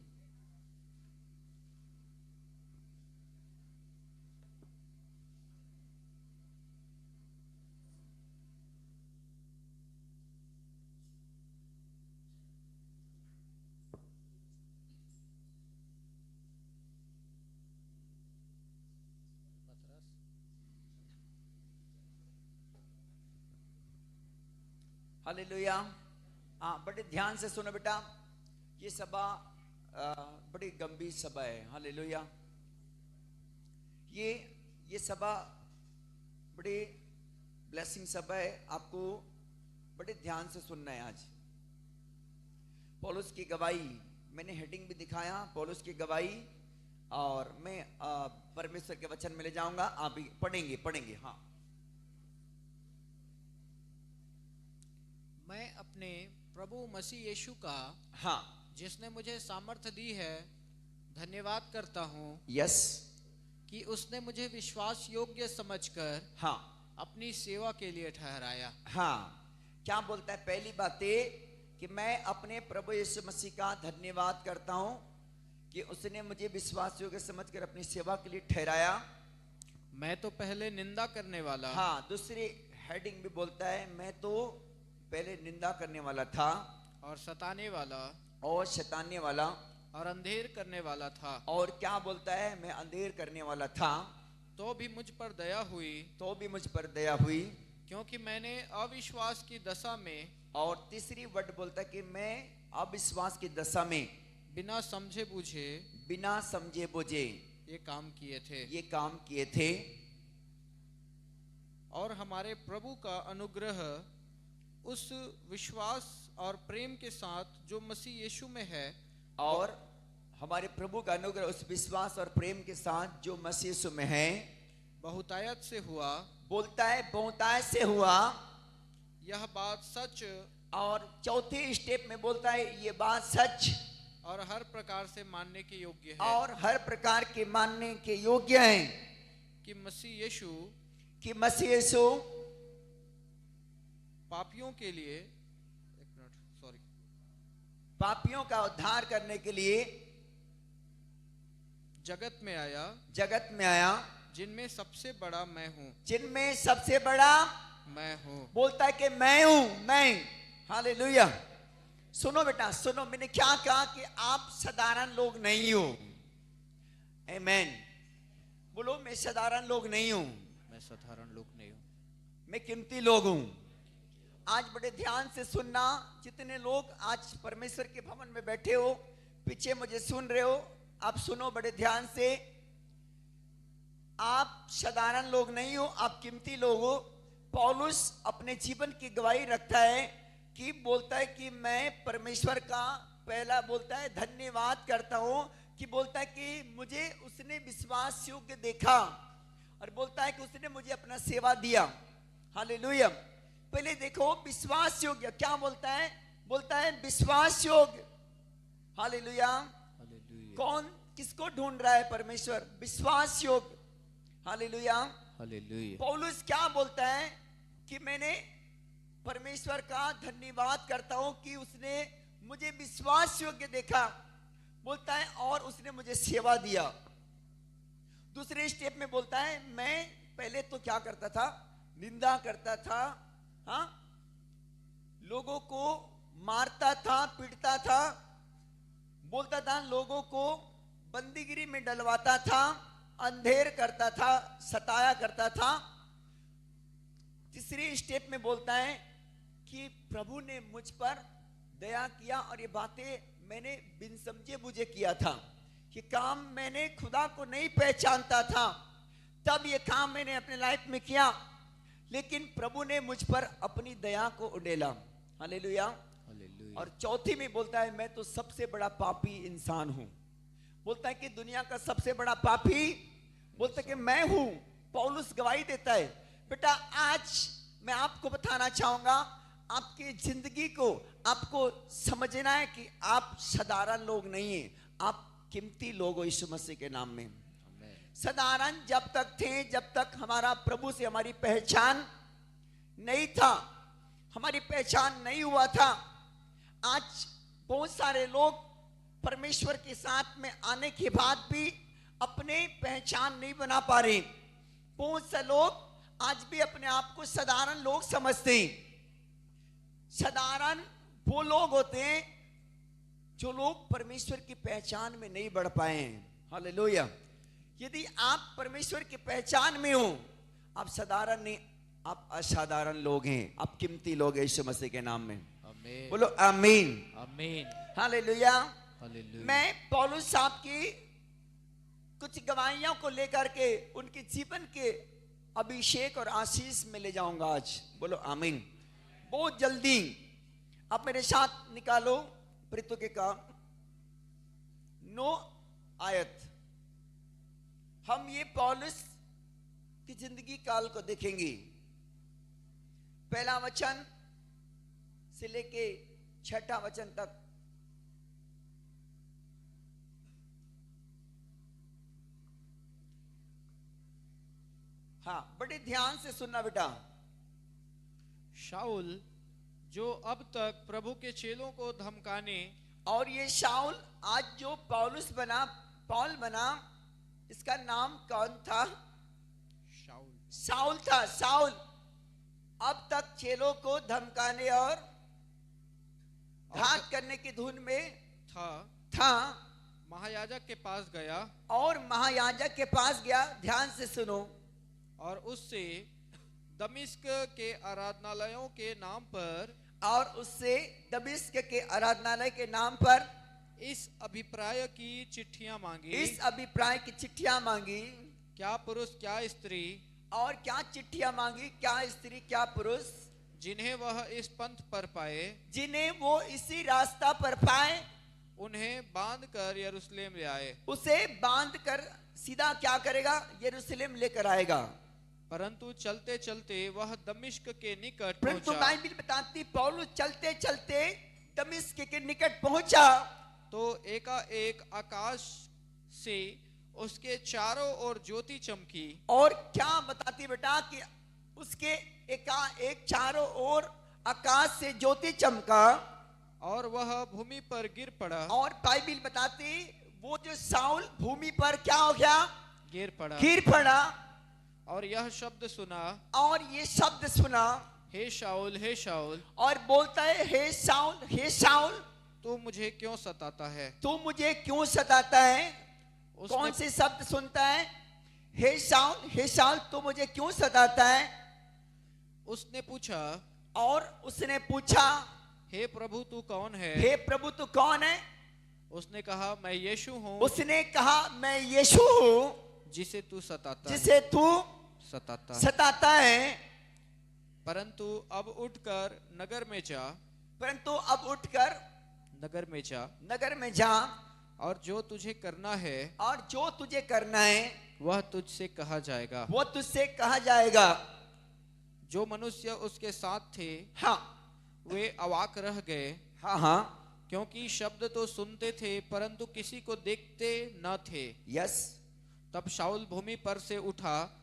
हालेलुया. हाँ बड़े ध्यान से सुनो बेटा. ये सभा बड़ी गंभीर सभा है. हालेलुया. ये सभा बड़ी ब्लेसिंग सभा है. आपको बड़े ध्यान से सुनना है आज. पौलुस की गवाही, मैंने हेडिंग भी दिखाया पौलुस की गवाही. और मैं परमेश्वर के वचन में ले जाऊंगा, आप भी पढ़ेंगे. हाँ मैं अपने प्रभु मसीह यीशु का, हाँ जिसने मुझे सामर्थ्य दी है, धन्यवाद करता हूँ. यस. कि उसने मुझे विश्वास योग्य समझकर हाँ अपनी सेवा के लिए ठहराया. हाँ क्या बोलता है? पहली बात ये कि मैं अपने प्रभु यीशु मसीह का धन्यवाद करता हूँ कि उसने मुझे विश्वास योग्य समझकर अपनी सेवा के लिए ठहराया. मैं तो पहले निंदा करने वाला. हाँ दूसरी हेडिंग भी बोलता है, मैं तो पहले निंदा करने वाला था, और सताने वाला, और शैताने वाला, और अंधेर करने वाला था. और क्या बोलता है? मैं अंधेर करने वाला था, तो भी मुझ पर दया हुई. तो भी मुझ पर दया हुई, क्योंकि मैंने अविश्वास की दशा में, और तीसरी वर्ड बोलता है कि मैं अविश्वास की दशा में बिना समझे बुझे ये काम किए थे. और हमारे प्रभु का अनुग्रह उस विश्वास और प्रेम के साथ जो मसीह यीशु में है, और हमारे प्रभु का अनुग्रह उस विश्वास और प्रेम के साथ जो मसीह यीशु में है, बहुतायत से हुआ। बोलता है बहुतायत से हुआ। यह बात सच और चौथे स्टेप में बोलता है ये बात सच और हर प्रकार से मानने के योग्य है, और हर प्रकार के मानने के योग्य है कि मसीह यीशु कि मसीह यीशु पापियों के लिए, एक मिनट, सॉरी, पापियों का उद्धार करने के लिए जगत में आया, जगत में आया, जिनमें सबसे बड़ा मैं हूं, जिनमें सबसे बड़ा मैं हूं। बोलता है कि मैं हूं, मैं। हालेलुया। सुनो बेटा सुनो, मैंने क्या कहा कि आप साधारण लोग नहीं हो। आमीन। बोलो मैं साधारण लोग नहीं हूं, मैं साधारण लोग नहीं हूं, मैं कीमती लोग हूं। आज बड़े ध्यान से सुनना, जितने लोग आज परमेश्वर के भवन में बैठे हो, पीछे मुझे सुन रहे हो, आप सुनो बड़े ध्यान से। आप साधारण लोग नहीं हो, आप कीमती लोग हो। पौलुस अपने जीवन की गवाही रखता है कि बोलता है कि मैं परमेश्वर का पहला बोलता है धन्यवाद करता हूं, कि बोलता है कि मुझे उसने विश्वास योग्य देखा, और बोलता है कि उसने मुझे अपना सेवा दिया। हालेलुया। पहले देखो विश्वास योग्य क्या बोलता है, बोलता है विश्वास योग्य। हालेलुया। कौन किसको ढूंढ रहा है? परमेश्वर। विश्वास योग्य। हालेलुया। हालेलुया। पौलुस क्या बोलता है कि मैंने परमेश्वर का धन्यवाद करता हूं कि उसने मुझे विश्वास योग्य देखा, बोलता है, और उसने मुझे सेवा दिया। दूसरे स्टेप में बोलता है मैं पहले तो क्या करता था, निंदा करता था, हाँ, लोगों को मारता था, पीटता था, बोलता था, लोगों को बंदीगिरी में डलवाता था, अंधेर करता था, सताया करता था। तीसरी स्टेप में बोलता है कि प्रभु ने मुझ पर दया किया, और ये बातें मैंने बिन समझे बुझे किया था, कि काम मैंने खुदा को नहीं पहचानता था, तब ये काम मैंने अपने लाइफ में किया, लेकिन प्रभु ने मुझ पर अपनी दया को उड़ेला। हालेलुया। और चौथी में बोलता है मैं तो सबसे बड़ा पापी इंसान हूं। बोलता है कि दुनिया का सबसे बड़ा पापी, बोलता है कि मैं हूं। पौलुस गवाही देता है। बेटा आज मैं आपको बताना चाहूंगा, आपकी जिंदगी को आपको समझना है कि आप साधारण लोग नहीं हैं, आप कीमती लोग हो यीशु मसीह के नाम में। साधारण जब तक थे, जब तक हमारा प्रभु से हमारी पहचान नहीं था, हमारी पहचान नहीं हुआ था। आज बहुत सारे लोग परमेश्वर के साथ में आने के बाद भी अपने पहचान नहीं बना पा रहे। बहुत से लोग आज भी अपने आप को साधारण लोग समझते हैं। साधारण वो लोग होते हैं जो लोग परमेश्वर की पहचान में नहीं बढ़ पाए हैं। हालेलुया। यदि आप परमेश्वर की पहचान में हो, आप साधारण नहीं, आप असाधारण लोग हैं, आप कीमती लोग हैं यीशु मसीह के नाम में। आमीन। बोलो आमीन। आमीन। हालेलुया। हालेलुया। मैं पौलुस साहब की कुछ गवाहियों को लेकर के उनके जीवन के अभिषेक और आशीष में ले जाऊंगा आज। बोलो आमीन। बहुत जल्दी आप मेरे साथ निकालो प्रीतु का 9 आयत। हम ये पौलुस की जिंदगी काल को देखेंगे। पहला वचन से लेके 6ठा वचन तक। हाँ, बड़े ध्यान से सुनना बेटा। शाऊल जो अब तक प्रभु के चेलों को धमकाने, और ये शाऊल आज जो पौलुस बना, पौल बना, इसका नाम कौन था? शाऊल। शाऊल था। शाऊल अब तक चेलों को धमकाने और घात करने की धुन में था। महायाजक के पास गया, और महायाजक के पास गया। ध्यान से सुनो। और उससे दमिश्क के आराधनालयों के नाम पर, और उससे दमिश्क के आराधनालय के नाम पर इस अभिप्राय की चिट्ठियां मांगी। इस अभिप्राय की चिट्ठियां मांगी। क्या पुरुष क्या स्त्री, और क्या चिट्ठियां मांगी? क्या स्त्री क्या पुरुष? जिन्हें वह इस पंथ पर पाए, जिन्हें वो इसी रास्ता पर पाए, उन्हें बांध कर यरूशलेम ले आए। उसे बांध कर सीधा क्या करेगा, यरूशलेम लेकर आएगा। परंतु चलते चलते वह दमिश्क के निकट परंतु पहुंचा, बाइबिल बताती पौलुस चलते चलते दमिश्क के निकट पहुंचा, तो एकाएक आकाश से उसके चारों ओर ज्योति चमकी, और क्या बताती बेटा कि उसके एकाएक चारों ओर आकाश से ज्योति चमका, और वह भूमि पर गिर पड़ा। और बाइबिल बताती वो जो साउल भूमि पर क्या हो गया, गिर पड़ा। गिर पड़ा, और यह शब्द सुना, और ये शब्द सुना, हे शाऊल, हे शाऊल, और बोलता है हे साउल, हे साउल, तू मुझे क्यों सताता है? तू मुझे क्यों सताता है? उसने- कौन से शब्द सुनता है? हे साउल, हे साउल, तू मुझे क्यों सताता है? उसने पूछा, और उसने पूछा, हे प्रभु तू कौन है? हे प्रभु तू कौन है? उसने कहा, मैं यीशु हूँ, उसने कहा मैं यीशु हूँ, जिसे तू सताता है। जिसे तू सताता है। सताता है। परंतु अब उठकर नगर में जा, परंतु अब उठकर नगर में जा, नगर में जा, और जो तुझे करना है और जो तुझे करना है वह तुझसे कहा जाएगा। वो तुझसे कहा जाएगा। जो मनुष्य उसके साथ थे हाँ वे अवाक रह गए, हाँ हाँ, क्योंकि शब्द तो सुनते थे परंतु किसी को देखते न थे। यस। तब शाऊल भूमि पर से उठा,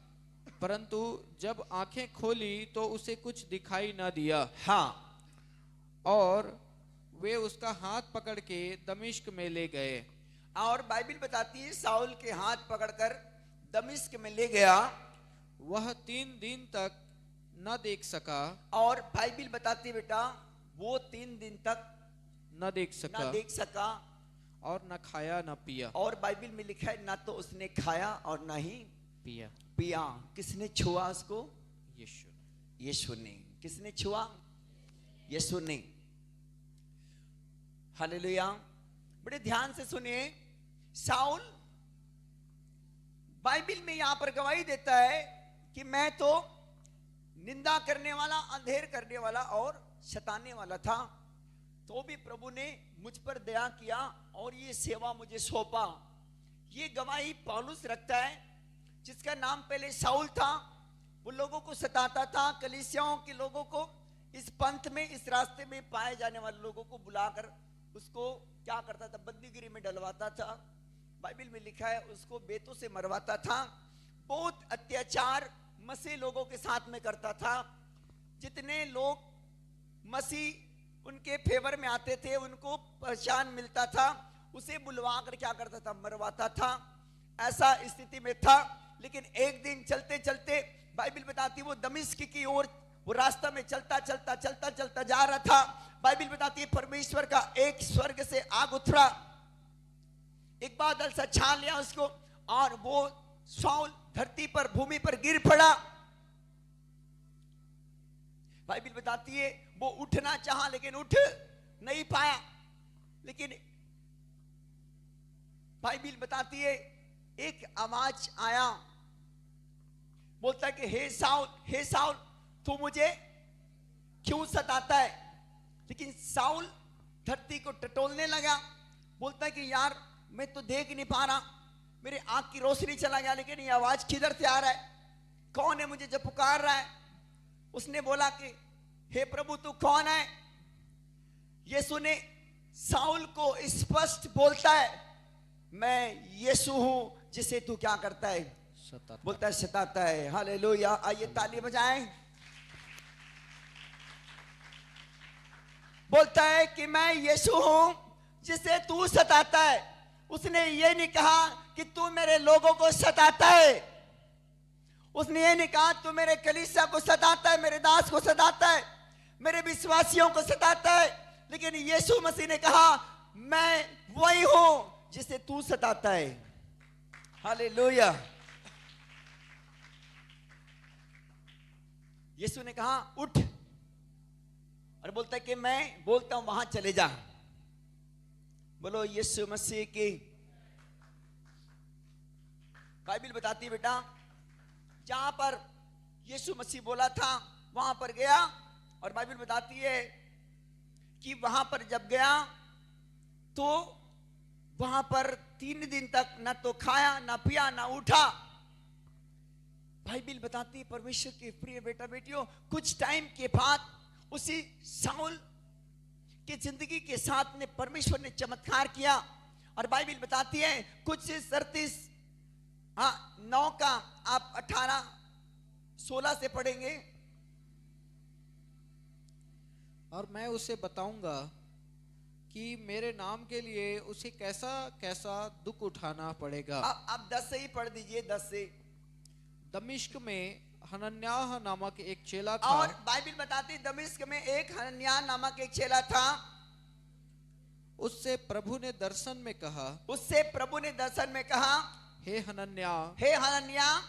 परंतु जब आंखें खोली तो उसे कुछ दिखाई न दिया, हाँ, और वे उसका हाथ पकड़ के दमिश्क में ले गए। और बाइबिल बताती है साउल के हाथ पकड़कर दमिश्क में ले गया। वह 3 दिन तक न देख सका, और बाइबिल बताती है बेटा वो 3 दिन तक न देख ना सका, देख सका, और न खाया न पिया। और बाइबिल में लिखा है ना तो उसने खाया और ना ही पिया। पिया। किसने छुआ उसको? यीशु। यीशु ने। किसने छुआ? यीशु ने। हालेलुया। बड़े ध्यान से सुनिए। साउल बाइबिल में यहां पर गवाही देता है कि मैं तो निंदा करने वाला, अंधेर करने वाला और सताने वाला था, तो भी प्रभु ने मुझ पर दया किया और ये सेवा मुझे सौंपा। ये गवाही पौलुस रखता है, जिसका नाम पहले साउल था। वो लोगों को सताता था, कलीसियाओं के लोगों को, इस पंथ में, इस रास्ते में पाए जाने वाले लोगों को बुलाकर उसको क्या करता था, बंदीगिरी में डलवाता था। बाइबिल में लिखा है उसको बेतों से मरवाता था। बहुत अत्याचार मसीह लोगों के साथ में करता था। जितने लोग मसीह उनके फेवर में आते थे, उनको पहचान मिलता था, उसे बुलवा कर क्या करता था, मरवाता था। ऐसा स्थिति में था। लेकिन एक दिन चलते चलते बाइबिल बताती वो दमिश्क की ओर वो रास्ता में चलता चलता चलता चलता जा रहा था। बाइबिल बताती है परमेश्वर का एक स्वर्ग से आग उतरा, एक बादल सा छा लिया उसको, और वो साउल धरती पर, भूमि पर गिर पड़ा। बाइबिल बताती है वो उठना चाहा लेकिन उठ नहीं पाया। लेकिन बाइबिल बताती है एक आवाज आया, बोलता है कि हे साउल, हे साउल, तू मुझे क्यों सताता है? लेकिन साउल धरती को टटोलने लगा, बोलता है कि यार मैं तो देख नहीं पा रहा, मेरे आंख की रोशनी चला गया, लेकिन ये आवाज किधर से आ रहा है? कौन है मुझे जो पुकार रहा है? उसने बोला कि हे प्रभु तू कौन है? यीशु ने साउल को स्पष्ट बोलता है, मैं यीशु हूं जिसे तू क्या करता है? सताता। बोलता है सताता है। हालेलुया। आइए ताली बजाएं। बोलता है कि मैं यीशु हूं जिसे तू सताता है। उसने ये नहीं कहा कि तू मेरे लोगों को सताता है, उसने ये नहीं कहा तू मेरे कलीसिया को सताता है, मेरे दास को सताता है, मेरे विश्वासियों को सताता है। लेकिन यीशु मसीह ने कहा मैं वही हूं जिसे तू सताता है। हालेलुया। यीशु ने कहा उठ, और बोलता है कि मैं बोलता हूं वहां चले जा। बोलो यीशु मसीह की। बाइबिल बताती बेटा जहां पर यीशु मसीह बोला था वहां पर गया और बाइबल बताती है कि वहां पर जब गया तो वहां पर 3 दिन तक न तो खाया न पिया न उठा। बाइबल बताती है परमेश्वर के प्रिय बेटा बेटियों, कुछ टाइम के बाद उसी शाऊल की जिंदगी के साथ ने परमेश्वर ने चमत्कार किया। और बाइबल बताती है कुछ 37:9 का आप 18-16 से पढ़ेंगे। और मैं उसे बताऊंगा कि मेरे नाम के लिए उसे कैसा कैसा दुख उठाना पड़ेगा। आप 10 से ही पढ़ दीजिए, 10 से। दमिश्क में हनन्याह नामक एक चेला था। और बाइबल बताती दमिश्क में एक हनन्याह नामक एक चेला था। उससे प्रभु ने दर्शन में कहा, उससे प्रभु ने दर्शन में कहा, हे हनन्याह। हे हनन्याह।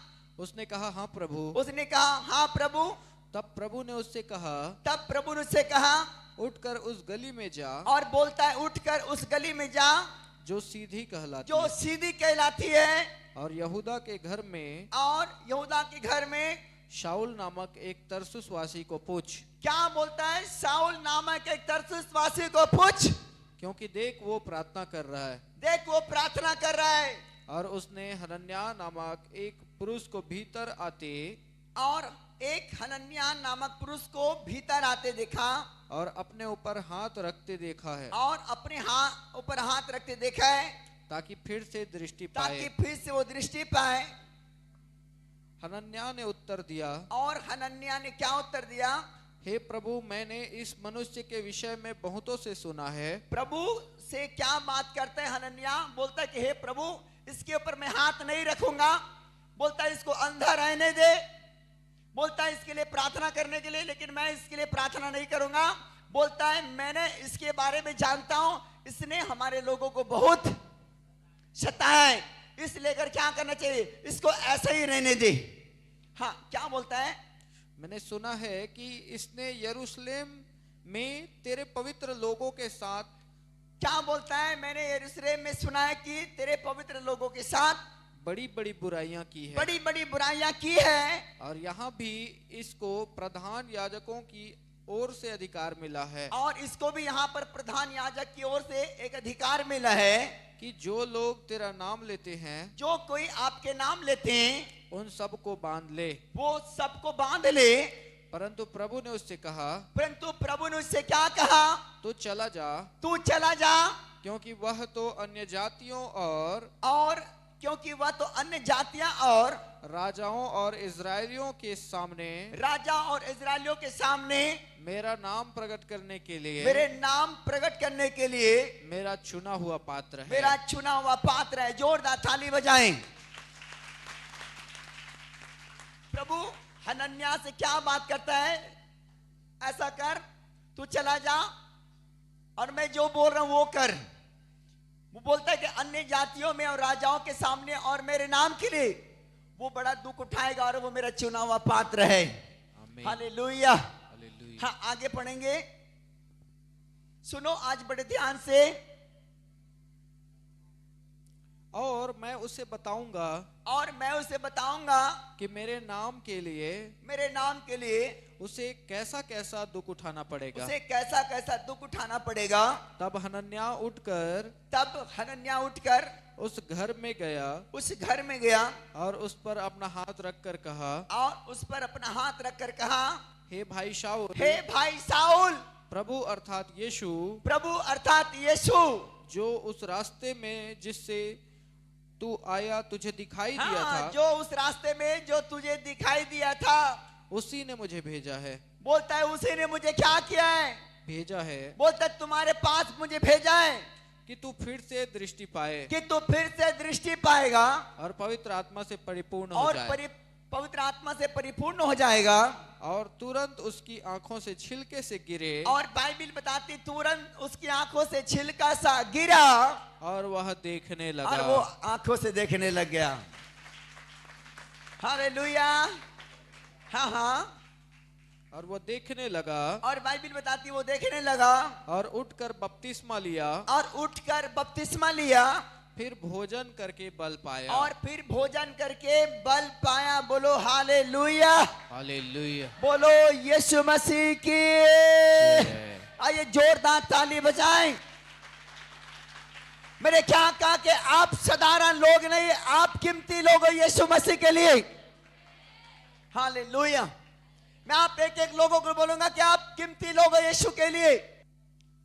उसने कहा, हाँ प्रभु। उसने कहा, हाँ प्रभु। तब प्रभु ने उससे कहा, तब प्रभु ने उससे कहा, उठकर उस गली में जा। और बोलता है उठकर उस गली में जा जो सीधी कहलाती जो है। सीधी कहलाती है। और यहूदा के घर में, और यहूदा के घर में शाऊल नामक एक तरसुसवासी को पूछ। क्या बोलता है? शाऊल नामक एक तरसुसवासी को पूछ, क्योंकि देख वो प्रार्थना कर रहा है। देख वो प्रार्थना कर रहा है। और उसने हनन्याह नामक एक पुरुष को भीतर आते, और एक हनन्याह नामक पुरुष को भीतर आते देखा, और अपने ऊपर हाथ रखते देखा है। और अपने ऊपर हाथ रखते देखा है, ताकि फिर से दृष्टि पाए। ताकि फिर से वो दृष्टि पाए। हनन्याह ने उत्तर दिया, और हनन्याह ने क्या उत्तर दिया? हे प्रभु, मैंने इस मनुष्य के विषय में बहुतों से सुना है। प्रभु से क्या बात करते हैं हनन्याह? बोलता है कि हे प्रभु, इसके ऊपर मैं हाथ नहीं रखूंगा। बोलता है इसको अंधा रहने दे। बोलता है इसके लिए प्रार्थना करने के लिए, लेकिन मैं इसके लिए प्रार्थना नहीं करूंगा। बोलता है मैंने इसके बारे में जानता हूं, इसने हमारे लोगों को बहुत सताया है, इसलिए कर क्या करना चाहिए, इसको ऐसा ही रहने दे। हाँ, क्या बोलता है? मैंने सुना है कि इसने यरूशलेम में तेरे पवित्र लोगों के साथ। क्या बोलता है? मैंने यरूशलेम में सुना है कि तेरे पवित्र लोगों के साथ बड़ी बड़ी बुराइयां की है। बड़ी बड़ी बुराइयां की है। और यहाँ भी इसको प्रधान याजकों की ओर से अधिकार मिला है। और इसको भी यहाँ पर प्रधान याजक की ओर से एक अधिकार मिला है कि जो लोग तेरा नाम लेते हैं, जो कोई आपके नाम लेते हैं, उन सबको बांध ले। वो सबको बांध ले। परंतु प्रभु ने उससे कहा, परंतु प्रभु ने उससे क्या कहा? तू चला जा, तू चला जा, क्योंकि वह तो अन्य जातियों और क्योंकि वह तो अन्य जातियां और राजाओं और इजरायलियों के सामने, राजा और इजरायलियों के सामने मेरा नाम प्रकट करने के लिए, मेरे नाम प्रकट करने के लिए मेरा चुना हुआ पात्र है। मेरा चुना हुआ पात्र है। जोरदार ताली बजाएं। प्रभु हनन्याह से क्या बात करता है? ऐसा कर, तू चला जा, और मैं जो बोल रहा हूं वो कर। वो बोलता है कि अन्य जातियों में और राजाओं के सामने और मेरे नाम के लिए वो बड़ा दुख उठाएगा, और वो मेरा चुना हुआ पात्र है। हालेलुया। हालेलुया। हाँ, आगे पढ़ेंगे। सुनो आज बड़े ध्यान से। और मैं उसे बताऊंगा, और मैं उसे बताऊंगा कि मेरे नाम के लिए उसे कैसा कैसा दुख उठाना पड़ेगा। उसे कैसा कैसा दुख उठाना पड़ेगा। तब हनन्याह उठकर उस घर में गया, और उस पर अपना हाथ रखकर कहा, हे भाई शाऊल, प्रभु अर्थात यीशु, जो उस रास्ते में जिससे तू आया तुझे दिखाई दिया था, जो उस रास्ते में जो तुझे दिखाई दिया था, उसी ने मुझे भेजा है। बोलता है उसी ने मुझे क्या किया है? भेजा है। बोलता है तुम्हारे पास मुझे भेजा है कि तू फिर से दृष्टि पाए, कि तू फिर से दृष्टि पाएगा, और पवित्र आत्मा से परिपूर्ण हो जाए, पवित्र आत्मा से परिपूर्ण हो जाएगा, और तुरंत उसकी आंखों से छिलके से गिरे। और बाइबल बताती तुरंत उसकी आंखों से छिलका सा गिरा, और वह देखने लगा। और वो आंखों से देखने लग गया। हालेलुया। हाँ हाँ। और वो देखने लगा, और बाइबल बताती वो देखने लगा, और उठकर बपतिस्मा लिया, और उठकर बपतिस्मा लिया, फिर भोजन करके बल पाया। और फिर भोजन करके बल पाया। बोलो हालेलुया, हालेलुया। बोलो यीशु मसीह की। आइए जोरदार ताली बजाएं। मेरे क्या कहा कि आप साधारण लोग नहीं, आप कीमती लोग हो यीशु मसीह के लिए। हालेलुया। मैं आप एक एक लोगों को बोलूंगा कि आप कीमती लोग हो यीशु के लिए।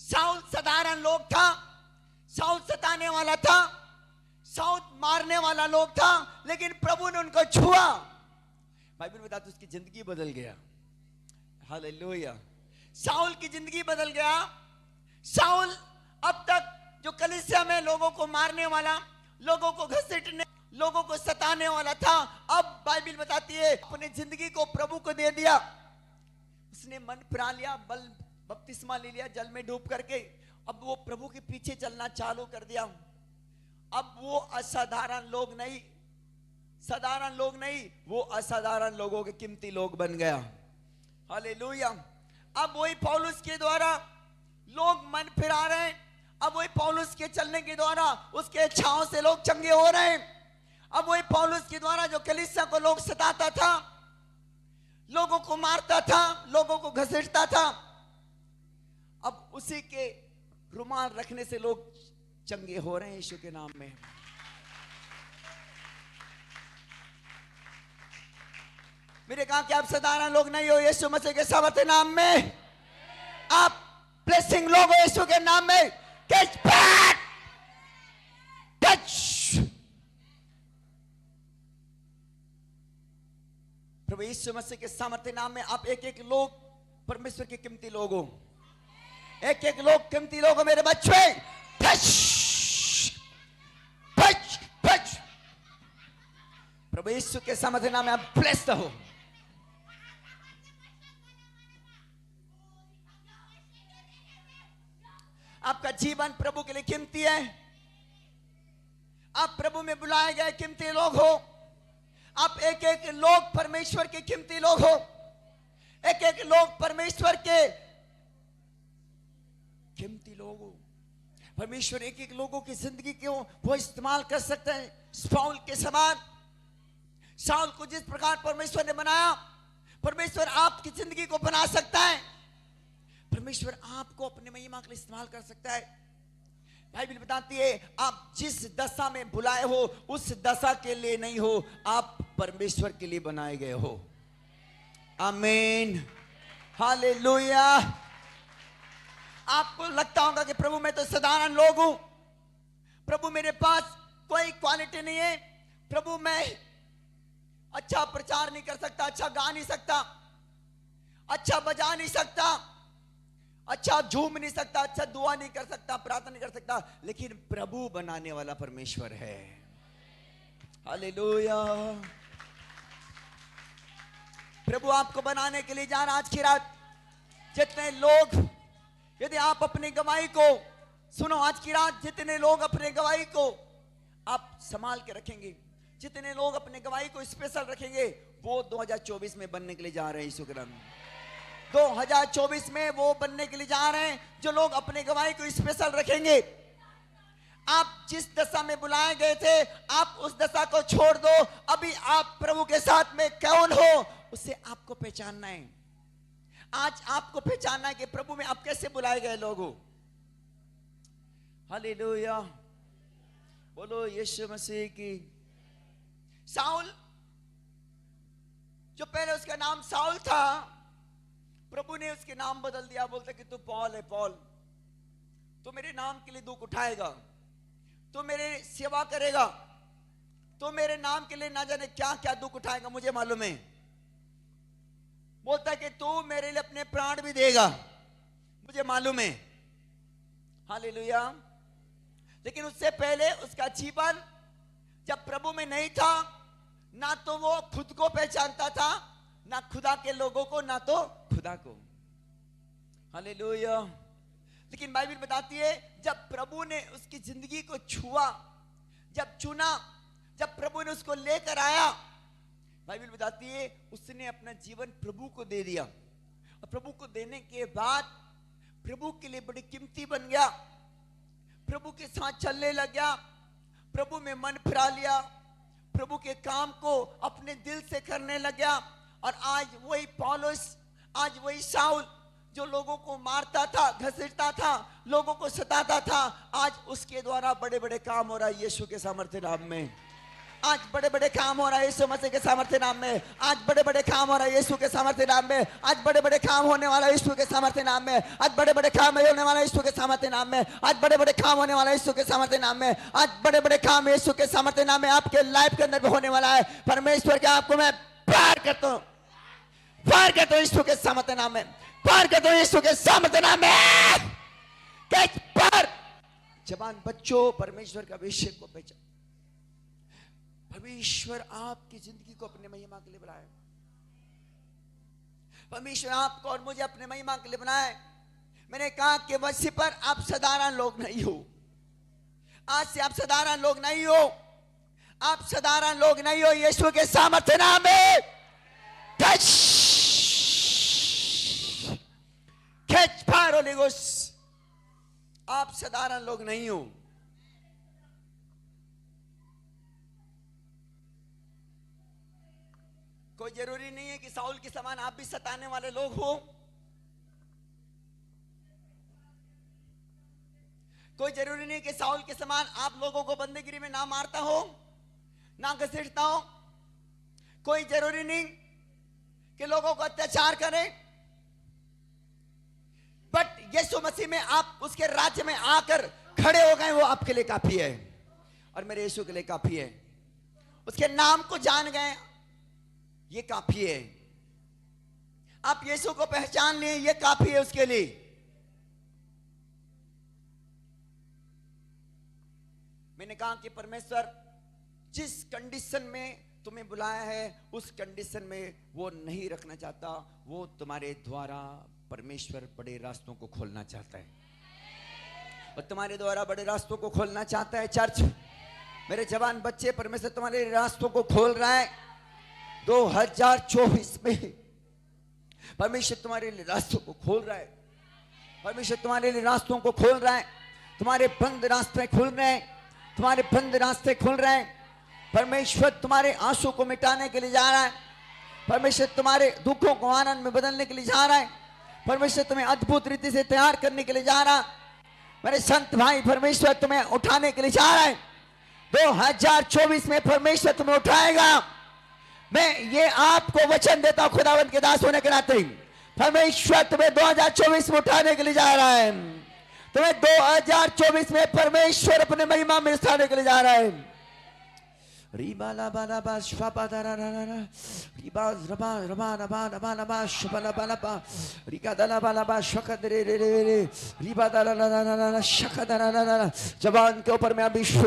शाऊल साधारण लोग था, शाऊल सताने वाला था, शाऊल मारने वाला लोग था, लेकिन प्रभु ने उनको छुआ। बाइबल बताती है उसकी जिंदगी बदल गया। हालेलुया। शाऊल की जिंदगी बदल गया। शाऊल अब तक जो कलीसिया में लोगों को मारने वाला, लोगों को घसीटने, लोगों को सताने वाला था, अब बाइबल बताती है अपनी जिंदगी को प्रभु को दे दिया। उसने मन फिरा लिया, बपतिस्मा ले लिया जल में डूब करके। अब वो प्रभु के पीछे चलना चालू कर दिया। अब वो असाधारण लोग नहीं, साधारण लोग नहीं, वो असाधारण लोगों के कीमती लोग बन गया। हालेलुया। अब वही पौलुस के द्वारा लोग मन फिरा रहे हैं। अब वही पौलुस के चलने के द्वारा उसके इच्छाओं से लोग चंगे हो रहे हैं। अब वही पौलुस के द्वारा जो कलीसिया को लोग सताता था, लोगों को मारता था, लोगों को घसीटता था, अब उसी के रुमाल रखने से लोग चंगे हो रहे हैं यीशु के नाम में। मेरे कहा कि आप साधारण लोग नहीं हो यीशु मसीह के सामर्थ्य नाम में। आप ब्लेसिंग लोग हो यीशु के नाम में। Catch back, touch. प्रभु यीशु मसीह के सामर्थ्य नाम में आप एक एक लोग परमेश्वर के कीमती लोग हो। एक एक लोग कीमती लोग हो मेरे बच्चे। Touch touch touch. प्रभु यीशु के सामर्थ्य नाम में आप ब्लेस्ड हो। आपका जीवन प्रभु के लिए कीमती है। आप प्रभु में बुलाए गए कीमती लोग हो। आप एक एक लोग परमेश्वर के कीमती लोग हो। एक एक लोग परमेश्वर के कीमती लोग हो। परमेश्वर एक एक लोगों की जिंदगी को वो इस्तेमाल कर सकते हैं शाऊल के समान। शाऊल को जिस प्रकार परमेश्वर ने बनाया, परमेश्वर आपकी जिंदगी को बना सकता है। परमेश्वर आपको अपने महिमा के लिए इस्तेमाल कर सकता है। बाइबल बताती है आप जिस दशा में बुलाए हो उस दशा के लिए नहीं हो, आप परमेश्वर के लिए बनाए गए हो। आमीन, हालेलुया। आपको लगता होगा कि प्रभु मैं तो साधारण लोग हूं, प्रभु मेरे पास कोई क्वालिटी नहीं है, प्रभु मैं अच्छा प्रचार नहीं कर सकता, अच्छा गा नहीं सकता, अच्छा बजा नहीं सकता, अच्छा झूम नहीं सकता, अच्छा दुआ नहीं कर सकता, प्रार्थना नहीं कर सकता, लेकिन प्रभु बनाने वाला परमेश्वर है। हालेलुया। प्रभु आपको बनाने के लिए जा रहा। आज की रात जितने लोग, यदि आप अपनी गवाही को सुनो, आज की रात जितने लोग अपने गवाही को आप संभाल के रखेंगे, जितने लोग अपने गवाही को स्पेशल रखेंगे, वो 2024 में बनने के लिए जा रहे हैं यीशु के नाम में। 2024 में वो बनने के लिए जा रहे हैं जो लोग अपने गवाही को स्पेशल रखेंगे। आप जिस दशा में बुलाए गए थे, आप उस दशा को छोड़ दो। अभी आप प्रभु के साथ में कौन हो उसे आपको पहचानना है। आज आपको पहचानना है कि प्रभु में आप कैसे बुलाए गए लोग हो। हालेलुया, बोलो यीशु मसीह की। शाऊल, जो पहले उसका नाम शाऊल था, प्रभु ने उसके नाम बदल दिया। बोलते कि तू पौल है, पौल, तू मेरे नाम के लिए दुख उठाएगा, तू मेरे सेवा करेगा, तू मेरे नाम के लिए ना जाने क्या क्या दुख उठाएगा, मुझे मालूम है। बोलता है कि तू मेरे लिए अपने प्राण भी देगा, मुझे मालूम है। हालेलुया। लेकिन उससे पहले उसका जीवन जब प्रभु में नहीं था, ना तो वो खुद को पहचानता था, ना खुदा के लोगों को, ना तो खुदा को। हालेलुया। लेकिन बाइबल बताती है जब प्रभु ने उसकी जिंदगी को छुआ, जब चुना, जब प्रभु ने उसको लेकर आया, बाइबल बताती है उसने अपना जीवन प्रभु को दे दिया। और प्रभु को देने के बाद प्रभु के लिए बड़ी कीमती बन गया, प्रभु के साथ चलने लग गया, प्रभु में मन फिरा लिया, प्रभु के काम को अपने दिल से करने लगा। और आज वही पौलुस, आज वही शाऊल जो लोगों को मारता था, घसीटता था, लोगों को सताता था, आज उसके द्वारा बड़े बड़े काम हो रहा है यीशु के सामर्थ्य नाम में। आज बड़े बड़े काम हो रहा है यीशु मसीह के सामर्थ्य नाम में। आज बड़े बड़े काम हो रहा है यीशु के सामर्थ्य नाम में। आज बड़े बड़े काम होने वाला है यीशु के सामर्थ्य नाम में। आज बड़े बड़े काम होने वाला है यीशु के सामर्थ्य नाम में। आज बड़े बड़े काम होने वाला है यीशु के सामर्थ्य नाम में। आज बड़े बड़े काम यीशु के सामर्थ्य नाम में आपके लाइफ के अंदर होने वाला है। परमेश्वर के आपको मैं प्यार करता हूं, प्यार करता हूं यीशु के सामर्थ्य नाम में, प्यार करता हूं यीशु के सामर्थ्य नाम में। पर जवान बच्चों, परमेश्वर का अभिषेक को पहचान। परमेश्वर आपकी जिंदगी को अपने महिमा के लिए बनाए। परमेश्वर आपको और मुझे अपने महिमा के लिए बनाए। मैंने कहा कि वैसे पर आप साधारण लोग नहीं हो। आज से आप साधारण लोग नहीं हो, आप साधारण लोग नहीं हो। यीशु के सामर्थ्य नाम में कैच फायर होली गोस्ट। आप साधारण लोग नहीं हो। कोई जरूरी नहीं है कि साउल के समान आप भी सताने वाले लोग हो। कोई जरूरी नहीं कि साउल के समान आप लोगों को बंदीगिरी में ना मारता हो, ना घसीटता हो। कोई जरूरी नहीं कि लोगों को अत्याचार करें। बट यीशु मसीह में आप उसके राज्य में आकर खड़े हो गए, वो आपके लिए काफी है और मेरे यीशु के लिए काफी है। उसके नाम को जान गए, ये काफी है। आप यीशु को पहचान लिए, ये काफी है उसके लिए। मैंने कहा कि परमेश्वर जिस कंडीशन में तुम्हें बुलाया है उस कंडीशन में वो नहीं रखना चाहता। वो तुम्हारे द्वारा परमेश्वर बड़े रास्तों को खोलना चाहता है और तुम्हारे द्वारा बड़े रास्तों को खोलना चाहता है। चर्च, मेरे जवान बच्चे, परमेश्वर तुम्हारे रास्तों को खोल रहा है। 2024 में परमेश्वर तुम्हारे लिए रास्तों को खोल रहा है। परमेश्वर तुम्हारे लिए रास्तों को खोल रहा है। तुम्हारे बंद रास्ते खुल रहे हैं, तुम्हारे बंद रास्ते खुल रहे हैं। परमेश्वर तुम्हारे आंसू को मिटाने के लिए जा रहा है। परमेश्वर तुम्हारे दुखों को आनंद में बदलने के लिए जा रहा है। परमेश्वर तुम्हें अद्भुत रीति से तैयार करने के लिए जा रहा है। मेरे संत भाई, परमेश्वर तुम्हें उठाने के लिए जा रहा है। 2024 में परमेश्वर तुम्हें उठाएगा। मैं ये आपको वचन देता हूं खुदावंत के दास होने के नाते। परमेश्वर तुम्हें 2024 में उठाने के लिए जा रहा है। तुम्हें 2024 में परमेश्वर अपने महिमा में उठाने के लिए जा रहा है। रिबाला बाला बा श्वापा दारा रा रिबा रबा रबा रबा रबा रबा शबला बाला बा रिका दाला बाला बा शकद रे रे रे रे रिबा दाला ला ला ला ला शकद रा रा रा। जवान के ऊपर में अभिषेक,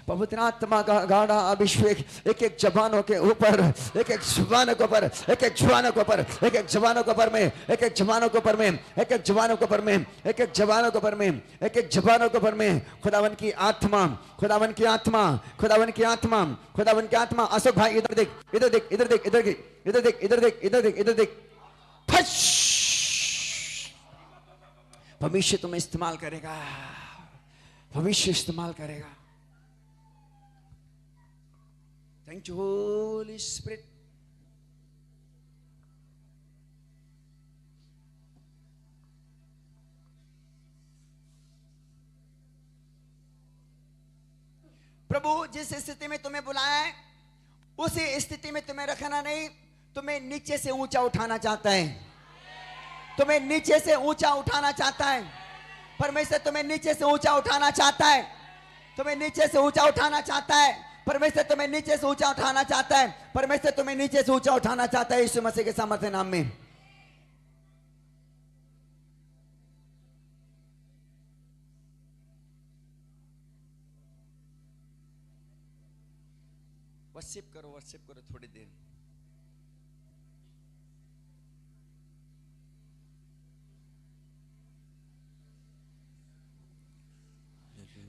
पवित्र आत्मा का गाढ़ा अभिषेक एक एक जवानों के ऊपर, एक एक जवानों के ऊपर, एक एक जवानों के ऊपर, एक एक जवानों के ऊपर में, एक एक जवानों के ऊपर में, एक एक जवानों के ऊपर में, एक एक जवानों के ऊपर में, एक एक जवानों के ऊपर में खुदावन की आत्मा, खुदावन की आत्मा, खुदावन की आत्मा, खुदावन की आत्मा। अशोक भाई इधर देख, इधर देख, इधर देख, इधर देख, इधर देख, इधर देख, इधर देख, इधर देख। भविष्य तुम्हें इस्तेमाल करेगा, भविष्य इस्तेमाल करेगा। Thank you holy spirit. प्रभु जिस स्थिति में तुम्हें बुलाया है उसी स्थिति में तुम्हें रखना नहीं, तुम्हें नीचे से ऊंचा उठाना चाहता है। तुम्हें नीचे से ऊंचा उठाना चाहता है। परमेश्वर तुम्हें नीचे से ऊंचा उठाना चाहता है। तुम्हें नीचे से ऊंचा उठाना चाहता है। परमेश्वर तुम्हें नीचे से ऊंचा उठाना चाहता है। परमेश्वर तुम्हें नीचे से ऊंचा उठाना चाहता है यीशु मसीह के सामर्थ्य नाम में। वर्शिप करो थोड़ी देर।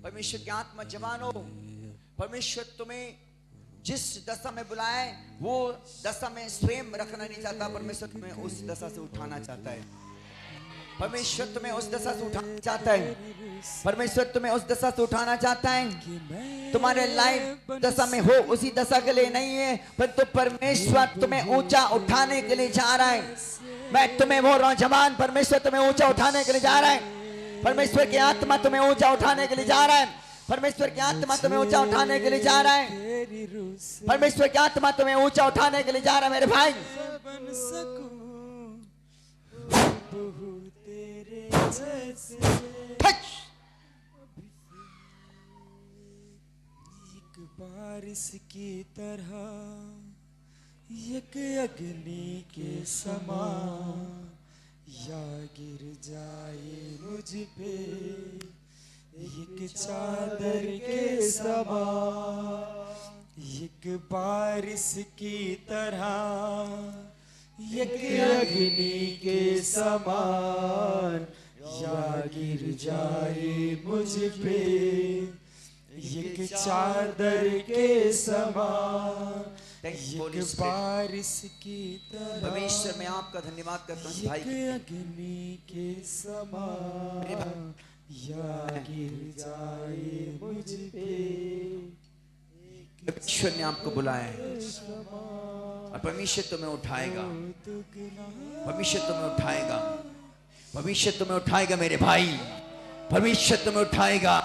परमेश्वर की आत्मा जवानों, परमेश्वर तुम्हें जिस दशा में बुलाया है वो दशा में स्वयं रखना नहीं चाहता। परमेश्वर तुम्हें उस दशा से उठाना चाहता है। परमेश्वर तुम्हें उस दशा से उठाना चाहता है। परमेश्वर तुम्हें उस दशा से उठाना चाहता है। तुम्हारे लाइफ दशा में हो उसी दशा के लिए नहीं है, परंतु परमेश्वर तुम्हें ऊंचा उठाने के लिए जा रहा है। मैं तुम्हें बोल रहा हूं जवान, परमेश्वर तुम्हें ऊंचा उठाने के लिए जा रहा है। परमेश्वर की आत्मा तुम्हें ऊंचा उठाने के लिए जा रहा है। परमेश्वर की आत्मा तुम्हें ऊंचा उठाने के लिए जा रहा है। परमेश्वर की आत्मा तुम्हें ऊंचा उठाने के लिए जा रहा है मेरे भाई। एक बारिश की तरह, एक अग्नि के समान, या गिर जाए मुझ पे एक चादर के समान। एक बारिश की तरह, एक अग्नि के समान, या गिर जाए मुझ पे एक चादर के समान। एक बारिश की तरह। परमेश्वर मैं आपका धन्यवाद करता हूँ भाई। अग्नि के समान, या गिर जाए मुझ पे। परमेश्वर ने आपको बुलाया है और परमेश्वर तुम्हें उठाएगा। परमेश्वर तुम्हें उठाएगा। परमेश्वर तुम्हें उठाएगा मेरे भाई। परमेश्वर तुम्हें उठाएगा।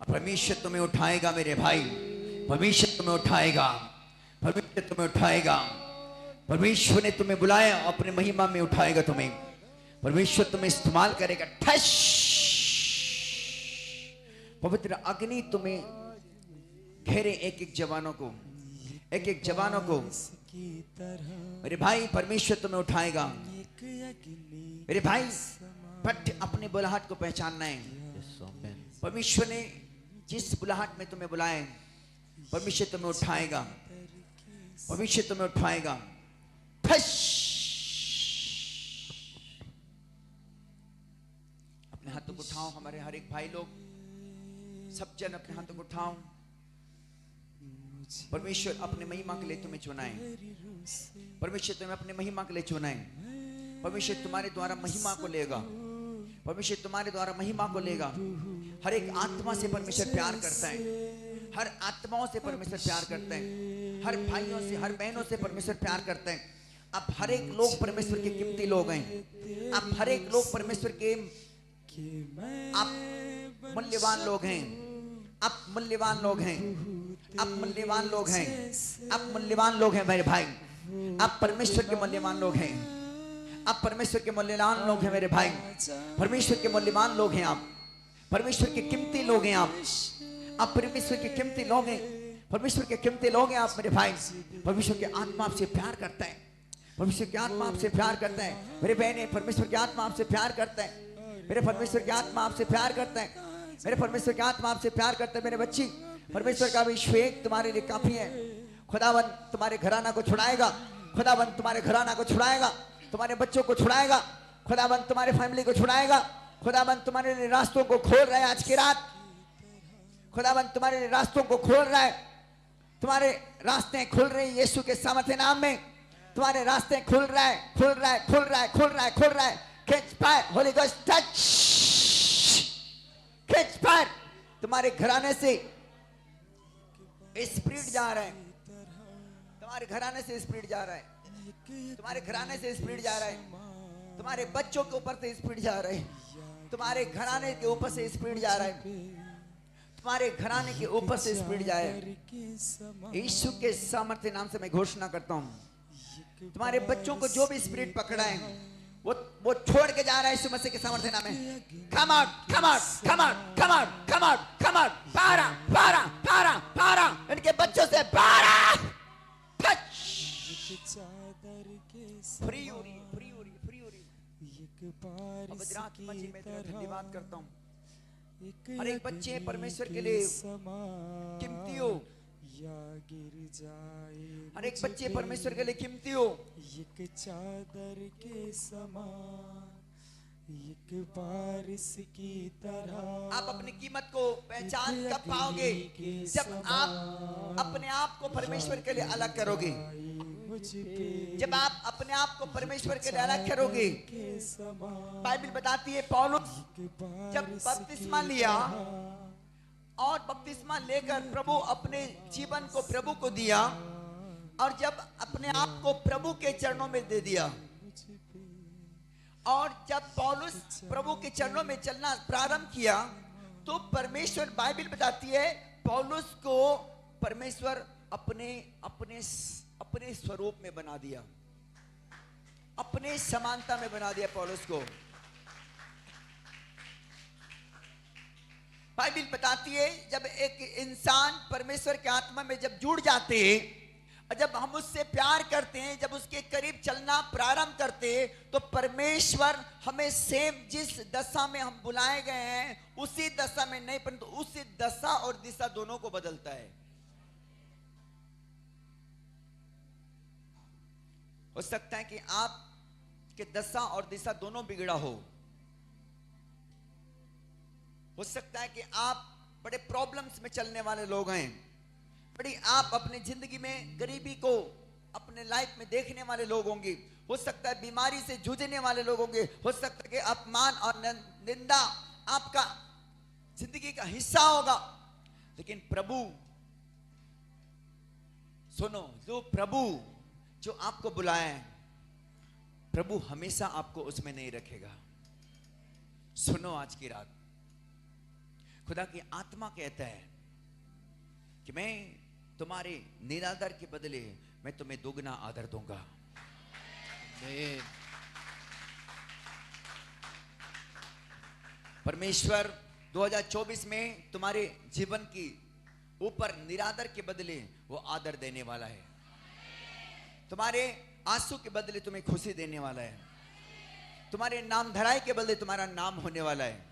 परमेश्वर तुम्हें उठाएगा मेरे भाई। परमेश्वर तुम्हें उठाएगा। परमेश्वर तुम्हें उठाएगा। परमेश्वर ने तुम्हें बुलाया, अपने महिमा में उठाएगा तुम्हें। परमेश्वर तुम्हें इस्तेमाल करेगा। ठश पवित्र अग्नि तुम्हें घेरे, एक एक जवानों को, एक एक जवानों को मेरे भाई। परमेश्वर तुम्हें उठाएगा मेरे भाई। बट अपने बुलाहट को पहचानना है। परमेश्वर ने जिस बुलाहट में तुम्हें बुलाया है, परमेश्वर तुम्हें उठाएगा। परमेश्वर तुम्हें उठाएगा। अपने हाथों को उठाओ हमारे हर एक भाई लोग, सब जन अपने हाथों को उठाओ। परमेश्वर अपने महिमा के लिए तुम्हें चुना है। परमेश्वर तुम्हें अपने महिमा के लिए चुना है। परमेश्वर तुम्हारे द्वारा महिमा को लेगा। परमेश्वर तुम्हारे द्वारा महिमा को लेगा। हर एक आत्मा से परमेश्वर प्यार करता है। हर आत्माओं से परमेश्वर प्यार करता है। हर भाइयों से, हर बहनों से परमेश्वर प्यार करता है। अब हर एक लोग परमेश्वर के कीमती लोग हैं। अब हर एक लोग परमेश्वर के आप मूल्यवान लोग हैं। आप मूल्यवान लोग हैं। आप मूल्यवान लोग हैं। आप मूल्यवान लोग हैं मेरे भाई। आप परमेश्वर के मूल्यवान लोग हैं। आप परमेश्वर के मूल्यवान लोग हैं मेरे भाई। परमेश्वर के मूल्यवान लोग हैं आप। परमेश्वर के कीमती लोग हैं आप। आप परमेश्वर के कीमती लोग हैं। परमेश्वर के कीमती लोग हैं आप मेरे भाई। परमेश्वर की आत्मा आपसे प्यार करता है। परमेश्वर की आत्मा आपसे प्यार करता है मेरे बहने। परमेश्वर की आत्मा आपसे प्यार करता है मेरे। परमेश्वर की आत्मा आपसे प्यार करता है मेरे। परमेश्वर की आत्मा आपसे प्यार करता है मेरे बच्ची। परमेश्वर का अभिषेक तुम्हारे लिए काफी है। खुदावन तुम्हारे घराना को छुड़ाएगा। खुदावन तुम्हारे घराना को छुड़ाएगा। तुम्हारे बच्चों को छुड़ाएगा। खुदावन तुम्हारे फैमिली को छुड़ाएगा। खुदावन तुम्हारे लिए रास्तों को खोल रहा है आज की रात। खुदावन तुम्हारे लिए रास्तों को खोल रहा है। तुम्हारे रास्ते खुल रहे हैं यीशु के सामर्थ्य नाम में। तुम्हारे रास्ते खुल रहा है, खुल रहा है, खुल रहा है, खुल रहा है, खुल रहा है। Catch fire, Holi ghost touch. Catch fire. तुम्हारे घराने से स्पिरिट जा रहा है। तुम्हारे घराने से स्पिरिट जा रहा है। तुम्हारे घराने से स्पिरिट जा रहा है। तुम्हारे बच्चों के ऊपर से स्पिरिट जा रहा है। तुम्हारे घराने के ऊपर से स्पिरिट जा रहा है। तुम्हारे घराने के ऊपर से स्पिरिट जा रहा है। यीशु के सामर्थ्य नाम से मैं घोषणा करता हूं, तुम्हारे बच्चों को जो भी स्पिरिट पकड़ा है वो छोड़ के जा रहा है यीशु मसीह के सामर्थ्य नाम में। Come out, come out, come out, come out, come out, come out. पारा, पारा, पारा, पारा। इनके बच्चों से पारा। फ्री हो रही, फ्री हो रही, फ्री हो रही। पवित्र आत्मा जी मैं तेरा धन्यवाद करता हूँ। हर एक बच्चे परमेश्वर के लिए कीमती हो। हर एक बच्चे परमेश्वर के लिए कीमती हो। एक चादर के समान, एक बारिश की तरह। आप अपनी कीमत को पहचान कब पाओगे? जब आप अपने आप को परमेश्वर के लिए अलग करोगे। जब आप अपने आप को परमेश्वर के डायरेक्ट करोगे, बाइबल बताती है पौलुस जब बपतिस्मा लिया और बपतिस्मा लेकर प्रभु अपने जीवन को प्रभु को दिया, और जब अपने आप को प्रभु के चरणों में दे दिया, और जब पौलुस प्रभु के चरणों में चलना प्रारंभ किया, तो परमेश्वर, बाइबल बताती है पौलुस को परमेश्वर अपने अपने अपने स्वरूप में बना दिया, अपने समानता में बना दिया पौलुस को। बाइबल बताती है जब एक इंसान परमेश्वर के आत्मा में जब जुड़ जाते हैं, और जब हम उससे प्यार करते हैं, जब उसके करीब चलना प्रारंभ करते हैं, तो परमेश्वर हमें सेम जिस दशा में हम बुलाए गए हैं उसी दशा में नहीं, परंतु उसी दशा और दिशा दोनों को बदलता है। हो सकता है कि आप के दशा और दिशा दोनों बिगड़ा हो सकता है कि आप बड़े प्रॉब्लम्स में चलने वाले लोग हैं, बड़ी आप अपनी जिंदगी में गरीबी को अपने लाइफ में देखने वाले लोग होंगे, हो सकता है बीमारी से जूझने वाले लोग होंगे, हो सकता है कि अपमान और निंदा आपका जिंदगी का हिस्सा होगा, लेकिन प्रभु सुनो, जो प्रभु जो आपको बुलाया है, प्रभु हमेशा आपको उसमें नहीं रखेगा। सुनो, आज की रात खुदा की आत्मा कहता है कि मैं तुम्हारे निरादर के बदले मैं तुम्हें दोगुना आदर दूंगा। परमेश्वर 2024 में तुम्हारे जीवन की ऊपर निरादर के बदले वो आदर देने वाला है। तुम्हारे आंसू के बदले तुम्हें खुशी देने वाला है। तुम्हारे नाम धराई के बदले तुम्हारा नाम होने वाला है।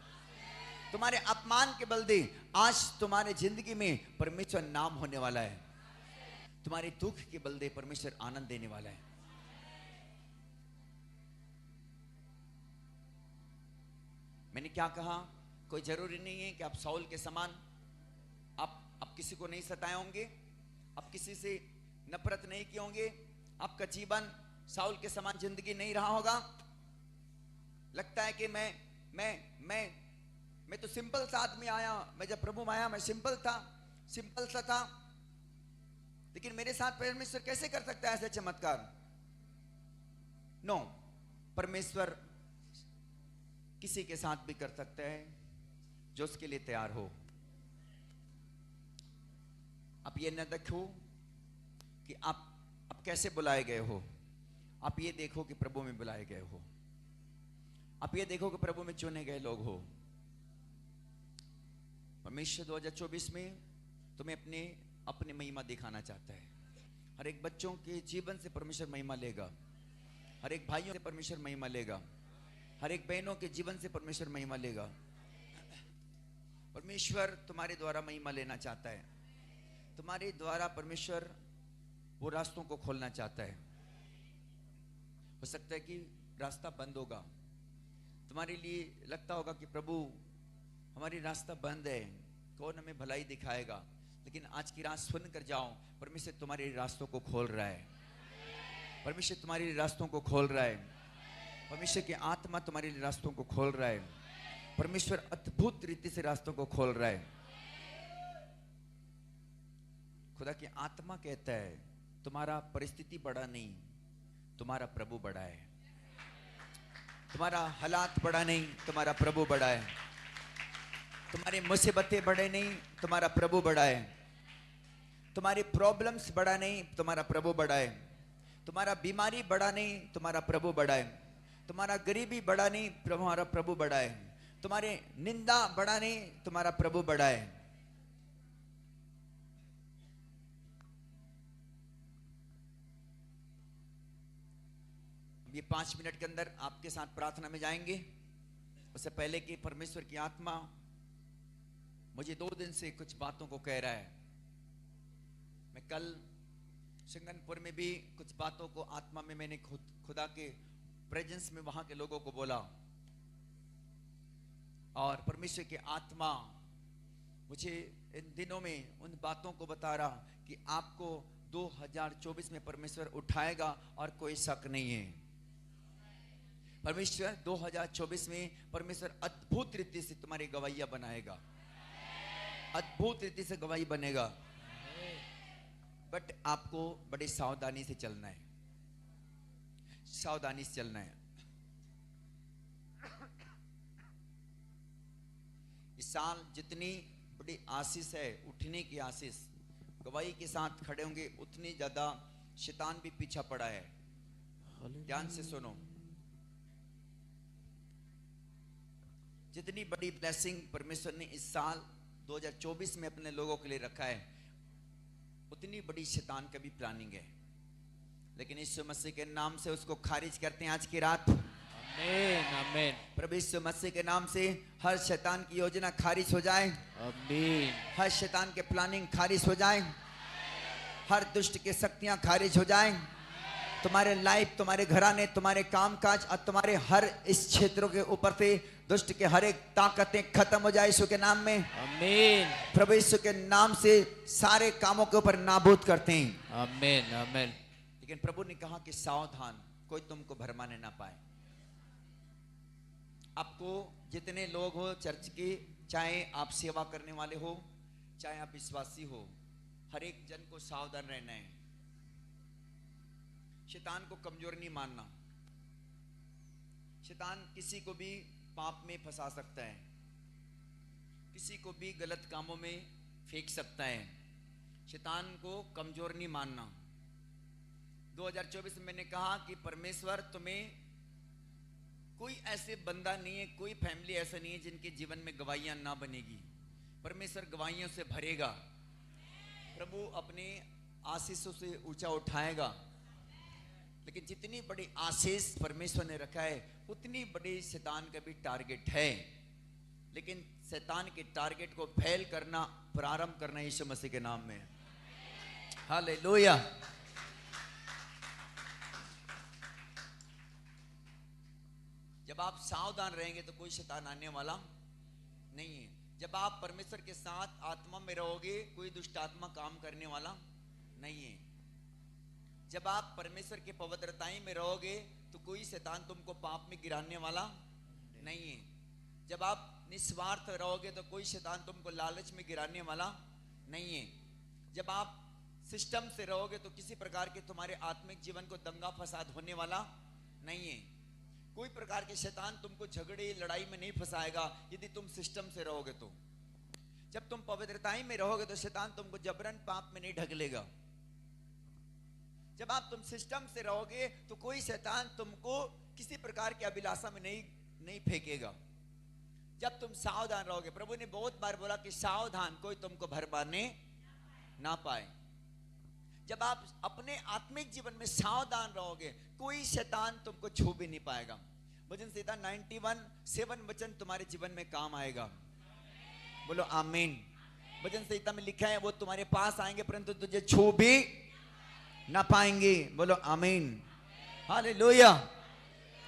तुम्हारे अपमान के बदले आज तुम्हारे जिंदगी में परमेश्वर नाम होने वाला है। तुम्हारे दुख के बदले परमेश्वर आनंद देने वाला है। मैंने क्या कहा? कोई जरूरी नहीं है कि आप साउल के समान आप किसी को नहीं सताए होंगे, आप किसी से नफरत नहीं किए होंगे, आपका जीवन साउल के समान जिंदगी नहीं रहा होगा। लगता है कि मैं तो सिंपल सा आदमी आया, मैं जब प्रभु में आया मैं सिंपल सा था, लेकिन मेरे साथ परमेश्वर कैसे कर सकता है ऐसे चमत्कार? नो, परमेश्वर किसी के साथ भी कर सकता है जो उसके लिए तैयार हो। आप ये न देखो कि आप कैसे बुलाए गए हो, आप ये देखो कि प्रभु में बुलाए गए हो। आप ये देखो कि प्रभु में चुने गए लोग हो। परमेश्वर 2024 में तुम्हें अपने महिमा दिखाना चाहता है। हर एक बच्चों के जीवन से परमेश्वर महिमा लेगा, हर एक भाइयों से परमेश्वर महिमा लेगा, हर एक बहनों के जीवन से परमेश्वर महिमा लेगा। परमेश्वर तुम्हारे द्वारा महिमा लेना चाहता है। तुम्हारे द्वारा परमेश्वर वो रास्तों को खोलना चाहता है। हो सकता है कि रास्ता बंद होगा, तुम्हारे लिए लगता होगा कि प्रभु हमारी रास्ता बंद है, कौन हमें भलाई दिखाएगा, लेकिन आज की रात सुन कर जाओ, परमेश्वर तुम्हारे रास्तों को खोल रहा है। परमेश्वर तुम्हारे रास्तों को खोल रहा है। परमेश्वर की आत्मा तुम्हारे रास्तों को खोल रहा है। परमेश्वर अद्भुत रीति से रास्तों को खोल रहा है। खुदा की आत्मा कहता है तुम्हारा परिस्थिति बड़ा नहीं, तुम्हारा प्रभु बड़ा है। तुम्हारा हालात बड़ा नहीं, तुम्हारा प्रभु बड़ा है। तुम्हारी मुसीबतें बड़े नहीं, तुम्हारा प्रभु बड़ा है। तुम्हारी प्रॉब्लम्स बड़ा नहीं, तुम्हारा प्रभु बड़ा है। तुम्हारा बीमारी बड़ा नहीं, तुम्हारा प्रभु बड़ा है। तुम्हारा गरीबी बड़ा नहीं, तुम्हारा प्रभु बड़ा है। तुम्हारे निंदा बड़ा नहीं, तुम्हारा प्रभु बड़ा है। ये 5 मिनट के अंदर आपके साथ प्रार्थना में जाएंगे। उससे पहले कि परमेश्वर की आत्मा मुझे 2 दिन से कुछ बातों को कह रहा है। मैं कल सिंगनपुर में भी कुछ बातों को आत्मा में मैंने खुदा के प्रेजेंस में वहां के लोगों को बोला, और परमेश्वर की आत्मा मुझे इन दिनों में उन बातों को बता रहा कि आपको 2024 में परमेश्वर उठाएगा और कोई शक नहीं है। परमेश्वर 2024 में परमेश्वर अद्भुत रीति से तुम्हारी गवाहियां बनाएगा, अद्भुत रीति से गवाही बनेगा। बट आपको बड़ी सावधानी से चलना है, सावधानी से चलना है। इस साल जितनी बड़ी आशीष है, उठने की आशीष, गवाही के साथ खड़े होंगे, उतनी ज्यादा शैतान भी पीछा पड़ा है। ध्यान से सुनो, जितनी बड़ी ब्लेसिंग परमेश्वर ने इस साल 2024 में अपने लोगों के लिए रखा है, उतनी बड़ी शैतान का भी प्लानिंग है। लेकिन यीशु मसीह के नाम से उसको खारिज करते हैं आज की रात। आमीन, आमीन। प्रभु यीशु मसीह के नाम से हर शैतान की योजना खारिज हो जाए, आमीन। हर शैतान के प्लानिंग खारिज हो जाए, हर दुष्ट की शक्तियां खारिज हो जाए। तुम्हारे लाइफ, तुम्हारे घराने, तुम्हारे कामकाज और तुम्हारे हर इस क्षेत्रों के ऊपर से दुष्ट के हर एक ताकतें खत्म हो जाए यीशु के नाम में। आमीन, प्रभु यीशु के नाम से सारे कामों के ऊपर नाबूद करते हैं। आमीन, आमीन। लेकिन प्रभु ने कहा कि सावधान, कोई तुमको भरमाने ना पाए। आपको जितने लोग हो चर्च के, चाहे आप सेवा करने वाले हो, चाहे आप विश्वासी हो, हर एक जन को सावधान रहना है। शैतान को कमजोर नहीं मानना। शैतान किसी को भी पाप में फंसा सकता है, किसी को भी गलत कामों में फेंक सकता है। शैतान को कमजोर नहीं मानना। 2024 में मैंने कहा कि परमेश्वर तुम्हें, कोई ऐसे बंदा नहीं है, कोई फैमिली ऐसा नहीं है जिनके जीवन में गवाहियां ना बनेगी। परमेश्वर गवाहियों से भरेगा। प्रभु अपने आशीषों से ऊंचा उठाएगा। लेकिन जितनी बड़ी आशीष परमेश्वर ने रखा है, उतनी बड़ी शैतान का भी टारगेट है। लेकिन शैतान के टारगेट को फेल करना, प्रारंभ करना यीशु मसीह के नाम में। हालेलुया। जब आप सावधान रहेंगे तो कोई शैतान आने वाला नहीं है। जब आप परमेश्वर के साथ आत्मा में रहोगे, कोई दुष्ट आत्मा काम करने वाला नहीं है। जब आप परमेश्वर के पवित्रताई में रहोगे तो कोई शैतान तुमको पाप में गिराने वाला नहीं है। जब आप निस्वार्थ रहोगे तो कोई शैतान तुमको लालच में गिराने वाला नहीं है। जब आप सिस्टम से रहोगे तो किसी प्रकार के तुम्हारे आत्मिक जीवन को दंगा फसाद होने वाला नहीं है। कोई प्रकार के शैतान तुमको झगड़े लड़ाई में नहीं फंसाएगा यदि तुम सिस्टम से रहोगे तो। जब तुम पवित्रताई में रहोगे तो शैतान तुमको जबरन पाप में नहीं ढकेलेगा। जब आप तुम सिस्टम से रहोगे तो कोई शैतान तुमको किसी प्रकार की अभिलाषा में नहीं फेंकेगा। जब तुम सावधान रहोगे, प्रभु ने बहुत बार बोला कि सावधान, कोई तुमको भरमाने ना पाए। जब आप अपने आत्मिक जीवन में सावधान रहोगे, कोई शैतान तुमको छू भी नहीं पाएगा। भजन संहिता 91:7 वचन तुम्हारे जीवन में काम आएगा। बोलो आमीन। भजन संहिता में लिखा है, वो तुम्हारे पास आएंगे परंतु तुझे छू भी ना पाएंगे। बोलो आमीन। हालेलुया।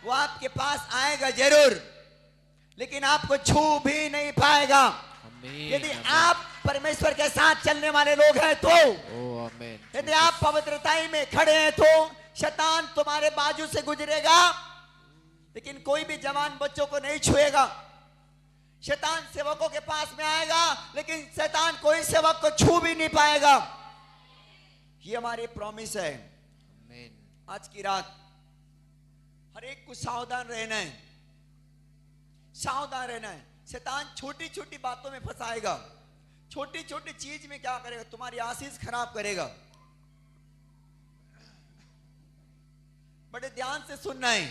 वो आपके पास आएगा जरूर, लेकिन आपको छू भी नहीं पाएगा। यदि आप परमेश्वर के साथ चलने वाले लोग हैं तो, यदि आप पवित्रताई में खड़े हैं तो शैतान तुम्हारे बाजू से गुजरेगा, लेकिन कोई भी जवान बच्चों को नहीं छुएगा। शैतान सेवकों के पास में आएगा, लेकिन शैतान कोई सेवक को छू भी नहीं पाएगा। ये हमारी प्रॉमिस है। आज की रात हर एक को सावधान रहना है, सावधान रहना है। शैतान छोटी छोटी बातों में फंसाएगा, छोटी छोटी चीज में क्या करेगा, तुम्हारी आशीष खराब करेगा। बड़े ध्यान से सुनना है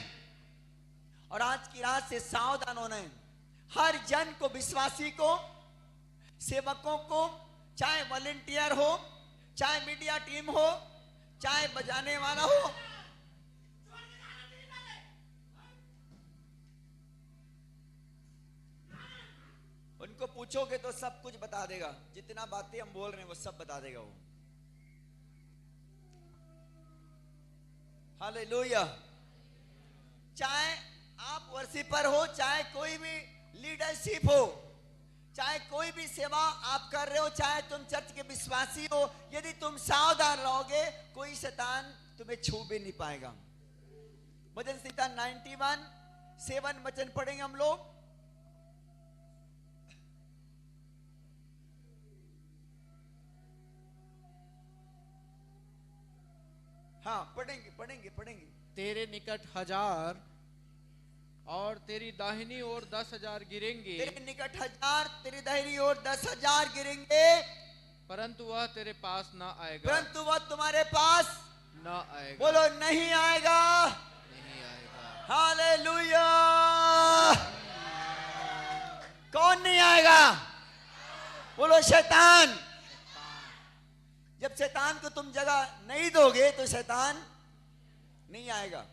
और आज की रात से सावधान होना है। हर जन को, विश्वासी को, सेवकों को, चाहे वॉलंटियर हो, चाहे मीडिया टीम हो, चाहे बजाने वाला हो, उनको पूछोगे तो सब कुछ बता देगा। जितना बातें हम बोल रहे हैं वो सब बता देगा वो। हालेलुया। चाहे आप वर्शिपर हो, चाहे कोई भी लीडरशिप हो, चाहे कोई भी सेवा आप कर रहे हो, चाहे तुम चर्च के विश्वासी हो, यदि तुम सावधान रहोगे कोई शैतान तुम्हें छू भी नहीं पाएगा। भजन संहिता 91:7 वचन पढ़ेंगे हम लोग। हाँ, पढ़ेंगे। तेरे निकट 1000 और तेरी दाहिनी ओर 10,000 गिरेंगे, तेरे निकट 1000, तेरी दाहिनी ओर 10,000 गिरेंगे, परंतु वह तेरे पास ना आएगा, परंतु वह तुम्हारे पास ना आएगा, बोलो नहीं आएगा। नहीं आएगा। हालेलुया। कौन नहीं आएगा? बोलो शैतान। जब शैतान को तुम जगह नहीं दोगे तो शैतान नहीं आएगा।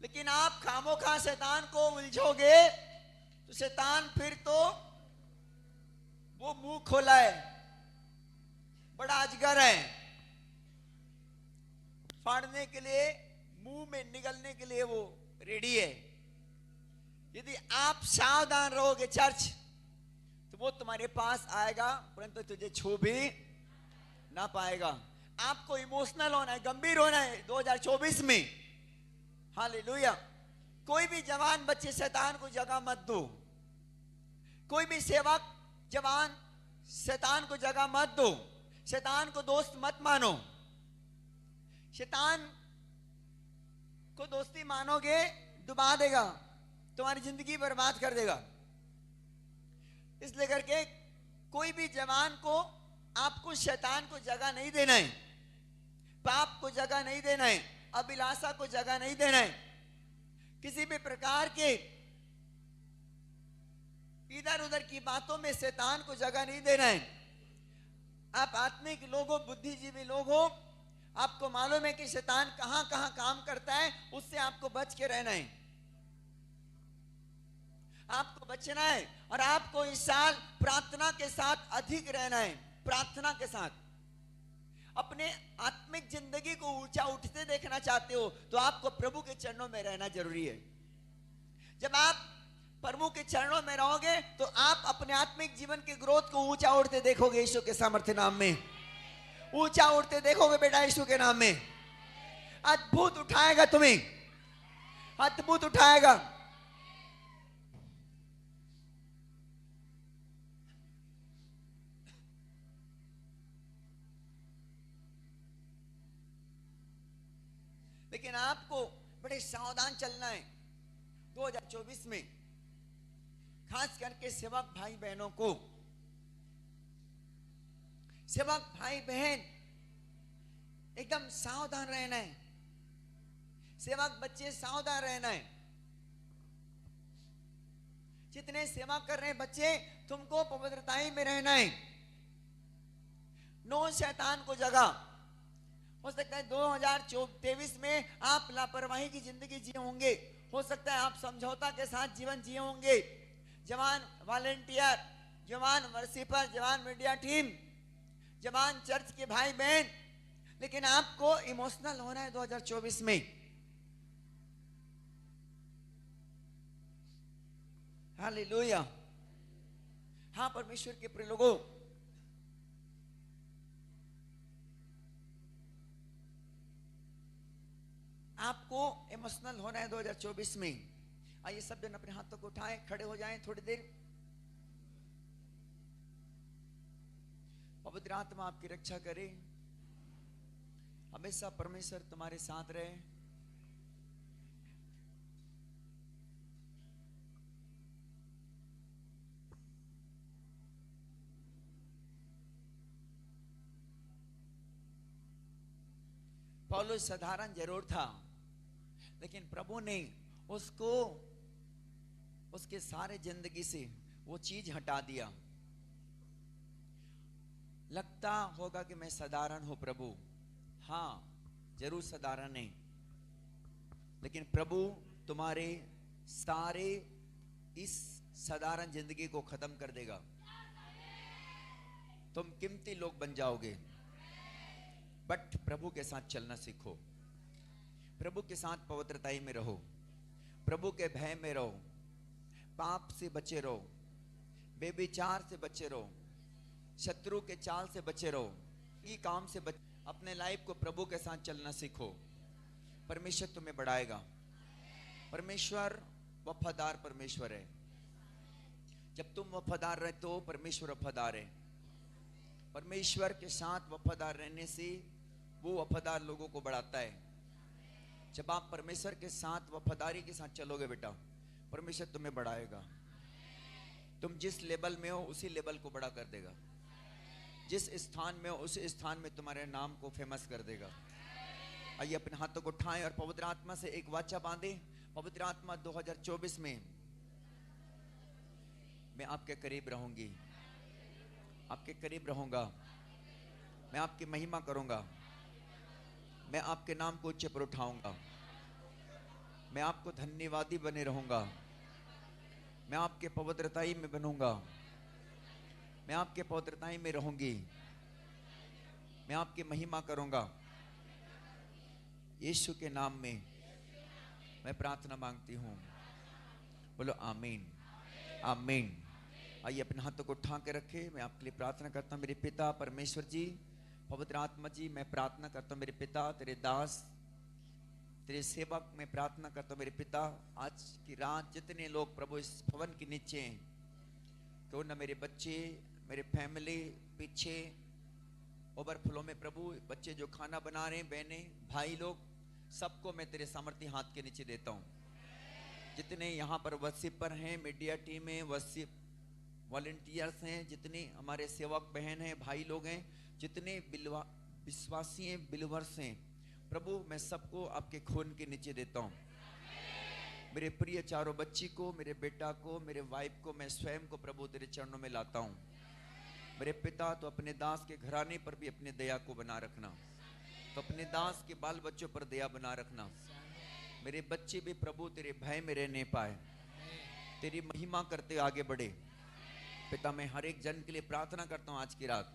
लेकिन आप खामोखा शैतान को उलझोगे तो शैतान फिर तो वो मुंह खोला है, बड़ा अजगर है, फाड़ने के लिए, मुंह में निगलने के लिए वो रेडी है। यदि आप सावधान रहोगे चर्च, तो वो तुम्हारे पास आएगा, परंतु तुझे छू भी ना पाएगा। आपको इमोशनल होना है, गंभीर होना है 2024 में। हालेलुया। कोई भी जवान बच्चे शैतान को जगह मत दो, कोई भी सेवक जवान शैतान को जगह मत दो, शैतान को दोस्त मत मानो। शैतान को दोस्ती मानोगे डुबा देगा, तुम्हारी जिंदगी बर्बाद कर देगा। इसलिए करके कोई भी जवान को, आपको शैतान को जगह नहीं देना है, पाप को जगह नहीं देना है, अभिलाषा को जगह नहीं देना है, किसी भी प्रकार के इधर उधर की बातों में शैतान को जगह नहीं देना है। आप आत्मिक लोग हो, बुद्धिजीवी लोग हो, आपको मालूम है कि शैतान कहां कहां काम करता है, उससे आपको बच के रहना है, आपको बचना है। और आपको इस साल प्रार्थना के साथ अधिक रहना है, प्रार्थना के साथ। अपने आत्मिक जिंदगी को ऊंचा उठते देखना चाहते हो तो आपको प्रभु के चरणों में रहना जरूरी है। जब आप प्रभु के चरणों में रहोगे तो आप अपने आत्मिक जीवन के ग्रोथ को ऊंचा उठते देखोगे, यीशु के सामर्थ्य नाम में ऊंचा उठते देखोगे बेटा, यीशु के नाम में। अद्भुत उठाएगा तुम्हें, अद्भुत उठाएगा। लेकिन आपको बड़े सावधान चलना है 2024 में, खास करके सेवक भाई बहनों को। सेवक भाई बहन एकदम सावधान रहना है, सेवक बच्चे सावधान रहना है। जितने सेवा कर रहे हैं बच्चे, तुमको पवित्रताई में रहना है, नो शैतान को जगह। हो सकता है 2023 में आप लापरवाही की जिंदगी जिए होंगे, हो सकता है आप समझौता के साथ जीवन जिए होंगे। जवान वॉलेंटियर, जवान वर्शिपर, जवान मीडिया टीम, जवान चर्च के भाई बहन, लेकिन आपको इमोशनल होना है 2024 में। हालेलुया। हाँ परमेश्वर के प्रिय लोगों, आपको इमोशनल होना है 2024 में। आइए सब जन अपने हाथों को उठाएं, खड़े हो जाएं थोड़ी देर। पवित्र आत्मा आपकी रक्षा करे, हमेशा परमेश्वर तुम्हारे साथ रहे। पौलुस साधारण जरूर था, लेकिन प्रभु ने उसको उसके सारे जिंदगी से वो चीज हटा दिया। लगता होगा कि मैं साधारण हूं प्रभु, हाँ जरूर साधारण है, लेकिन प्रभु तुम्हारे सारे इस साधारण जिंदगी को खत्म कर देगा। तुम कीमती लोग बन जाओगे। बट प्रभु के साथ चलना सीखो, प्रभु के साथ पवित्रताई में रहो, प्रभु के भय में रहो, पाप से बचे रहो, बेविचार से बचे रहो, शत्रु के चाल से बचे रहो, ये काम से अपने लाइफ को प्रभु के साथ चलना सीखो। परमेश्वर तुम्हें बढ़ाएगा। परमेश्वर वफादार परमेश्वर है। जब तुम वफादार रहे तो परमेश्वर वफादार है। परमेश्वर के साथ वफादार रहने से वो वफादार लोगों को बढ़ाता है। जब आप परमेश्वर के साथ वफादारी के साथ चलोगे बेटा, परमेश्वर तुम्हें बढ़ाएगा। तुम जिस लेवल में हो उसी लेवल को बड़ा कर देगा। जिस स्थान में हो उस स्थान में तुम्हारे नाम को फेमस कर देगा। आइए अपने हाथों को उठाएं और पवित्र आत्मा से एक वाचा बांधें। पवित्र आत्मा 2024 में मैं आपके करीब रहूंगी, आपके करीब रहूंगा, मैं आपकी महिमा करूंगा, मैं आपके नाम को ऊंचे पर उठाऊंगा, मैं आपको धन्यवादी बने रहूंगा, मैं आपके पवित्रताई में बनूंगा, मैं आपके पवित्रताई में रहूंगी, मैं आपकी महिमा करूंगा। यीशु के नाम में मैं प्रार्थना मांगती हूं। बोलो आमीन, आमीन। आइए अपने हाथों को उठा के रखे। मैं आपके लिए प्रार्थना करता हूं। मेरे पिता परमेश्वर जी, पवित्र आत्मा जी, मैं प्रार्थना करता हूं मेरे पिता, तेरे दास, तेरे सेवक, मैं प्रार्थना करता हूं मेरे पिता, आज की रात जितने लोग प्रभु इस भवन के नीचे हैं, तो ना मेरे बच्चे, मेरे फैमिली पीछे ओवरफ्लो में प्रभु, बच्चे जो खाना बना रहे हैं, बहनें, भाई लोग, सबको मैं तेरे सामर्थ्य हाथ के नीचे देता हूं। जितने यहाँ पर वर्शिप पर हैं, मीडिया टीम है, वर्शिप वॉलंटियर्स हैं, जितने हमारे सेवक बहन हैं, भाई लोग हैं, जितने विश्वासी हैं, बिलीवर्स हैं, प्रभु मैं सबको आपके खून के नीचे देता हूँ। मेरे प्रिय चारों बच्ची को, मेरे बेटा को, मेरे वाइफ को, मैं स्वयं को प्रभु तेरे चरणों में लाता हूँ। मेरे पिता, तो अपने दास के घराने पर भी अपने दया को बना रखना, तो अपने दास के बाल बच्चों पर दया बना रखना। मेरे बच्चे भी प्रभु तेरे भय में रहने पाए, तेरी महिमा करते आगे बढ़े। पिता, मैं हर एक जन के लिए प्रार्थना करता हूँ आज की रात।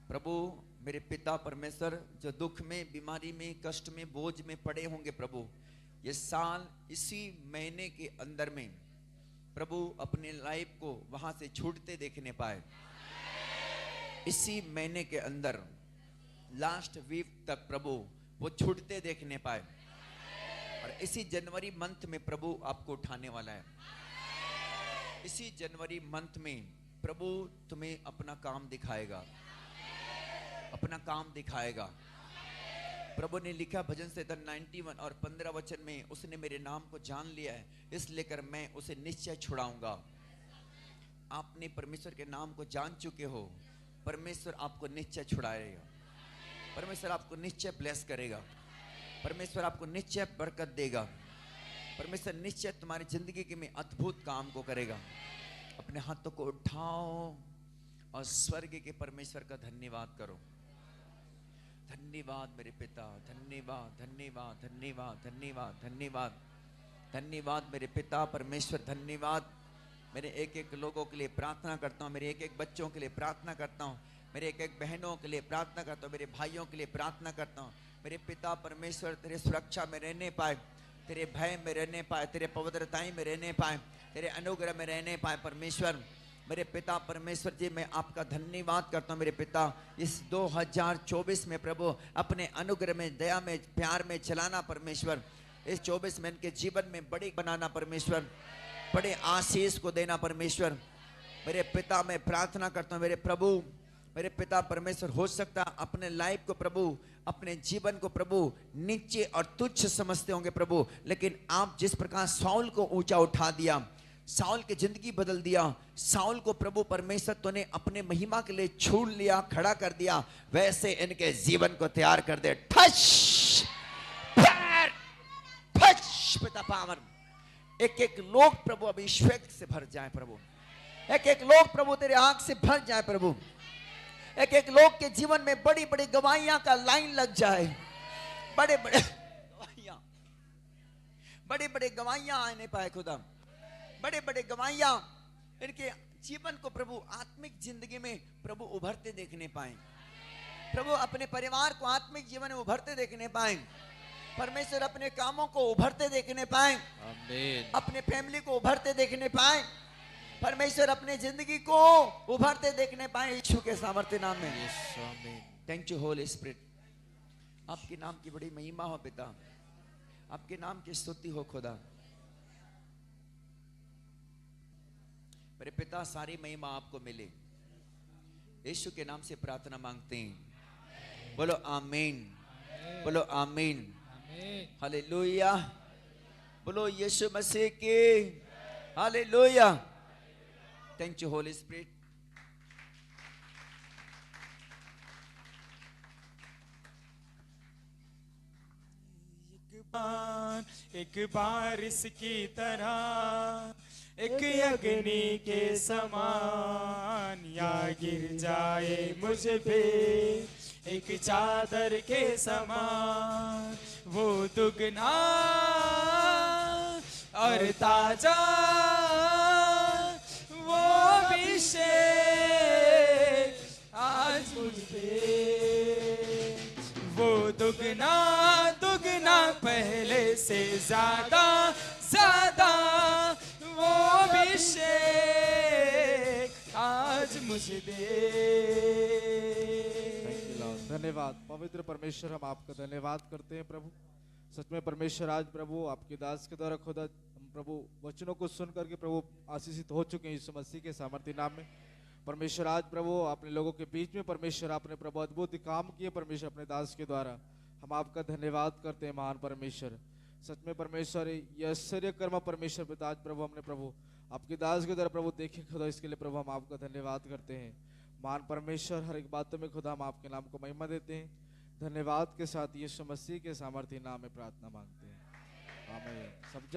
प्रभु मेरे पिता परमेश्वर, जो दुख में, बीमारी में, कष्ट में, बोझ में पड़े होंगे प्रभु, ये साल इसी महीने के अंदर में प्रभु अपने लाइफ को वहां से छूटते देखने पाए। इसी महीने के अंदर लास्ट वीक तक प्रभु वो छूटते देखने पाए, और इसी जनवरी मंथ में प्रभु आपको उठाने वाला है। इसी जनवरी मंथ में प्रभु तुम्हें अपना काम दिखाएगा, अपना काम दिखाएगा। प्रभु ने लिखा भजन से 91 और 15 वचन में, उसने मेरे नाम को जान लिया है, इसलिए कर मैं उसे निश्चय छुड़ाऊंगा। आपने परमेश्वर के नाम को जान चुके हो, परमेश्वर आपको निश्चय छुड़ाएगा, परमेश्वर आपको निश्चय ब्लेस करेगा, परमेश्वर आपको निश्चय बरकत देगा, परमेश्वर निश्चय तुम्हारी जिंदगी के में अद्भुत काम को करेगा। अपने हाथों को उठाओ और स्वर्ग के परमेश्वर का धन्यवाद करो। धन्यवाद मेरे पिता, धन्यवाद, धन्यवाद, धन्यवाद, धन्यवाद, धन्यवाद, धन्यवाद मेरे पिता परमेश्वर, धन्यवाद। मेरे एक एक लोगों के लिए प्रार्थना करता हूँ, मेरे एक एक बच्चों के लिए प्रार्थना करता हूँ, मेरे एक एक बहनों के लिए प्रार्थना करता हूँ, मेरे भाइयों के लिए प्रार्थना करता हूँ। मेरे पिता परमेश्वर तेरे सुरक्षा में रहने पाए, तेरे भय में रहने पाए, तेरे पवित्रताई में रहने पाए, तेरे अनुग्रह में रहने पाए। परमेश्वर मेरे पिता परमेश्वर जी, मैं आपका धन्यवाद करता हूँ मेरे पिता। इस 2024 में प्रभु अपने अनुग्रह में, दया में, प्यार में चलाना परमेश्वर। इस 24 में इनके जीवन में बड़ी बनाना परमेश्वर, बड़े आशीष को देना परमेश्वर। मेरे पिता मैं प्रार्थना करता हूँ मेरे प्रभु, मेरे पिता परमेश्वर, हो सकता अपने लाइफ को प्रभु, अपने जीवन को प्रभु नीचे और तुच्छ समझते होंगे प्रभु, लेकिन आप जिस प्रकार साउल को ऊंचा उठा दिया, साउल की जिंदगी बदल दिया, साउल को प्रभु परमेश्वर तूने अपने महिमा के लिए छूट लिया, खड़ा कर दिया, वैसे इनके जीवन को तैयार कर दे। ठच ठच पिता पावन, एक एक लोग प्रभु अभिषेक से भर जाए प्रभु, एक एक लोग प्रभु तेरे आंख से भर जाए प्रभु, एक एक लोग के जीवन में बड़ी बड़ी गवाहियां का लाइन लग जाए, बड़े बड़े गवाहियां, बड़े बड़े गवाहियां आने पाए खुदा, बड़े बड़े गवाहियां इनके जीवन को प्रभु आत्मिक जिंदगी में प्रभु उभरते देखने पाए, प्रभु अपने परिवार को आत्मिक जीवन में उभरते देखने पाए, परमेश्वर अपने कामों को उभरते देखने पाए, आमीन। अपने फैमिली को उभरते देखने पाए। परमेश्वर अपने जिंदगी को उभरते देखने पाए यीशु के सामर्थ्य नाम में। Thank you holy spirit. आपके नाम की बड़ी महिमा हो पिता, आपके नाम की स्तुति हो खुदा। मेरे पिता सारी महिमा आपको मिले, यीशु के नाम से प्रार्थना मांगते हैं। बोलो आमीन, बोलो आमीन, हालेलुया। बोलो यीशु मसीह की hallelujah. Thank you holy spirit. एक बारिश की तरह, एक अग्नि के समान या गिर जाए मुझ पे एक चादर के समान, वो दुगना और ताजा वो अभिषेक आज मुझ पे, वो दुगना दुगना पहले से ज्यादा ज्यादा वो अभिषेक आज मुझे दे। धन्यवाद पवित्र परमेश्वर, हम आपका धन्यवाद करते हैं प्रभु। सच में परमेश्वर आज प्रभु आपके दास के द्वारा खुदा हम प्रभु वचनों को सुन करके प्रभु आशीषित हो चुके हैं यीशु मसीह के सामर्थ्य नाम में। परमेश्वर आज प्रभु अपने लोगों के बीच में परमेश्वर आपने प्रभु अद्भुत काम किए परमेश्वर अपने दास के द्वारा, हम आपका धन्यवाद करते हैं महान परमेश्वर। सच में परमेश्वर ये आश्चर्य कर्म परमेश्वर पिता आज प्रभु हमने प्रभु आपके दास के द्वारा प्रभु देखे खुदा, इसके लिए प्रभु हम आपका धन्यवाद करते हैं महान परमेश्वर। हर एक बातों में खुदा हम आपके नाम को महिमा देते हैं। धन्यवाद के साथ यीशु मसीह के सामर्थ्य नाम में प्रार्थना मांगते हैं, आमीन। सब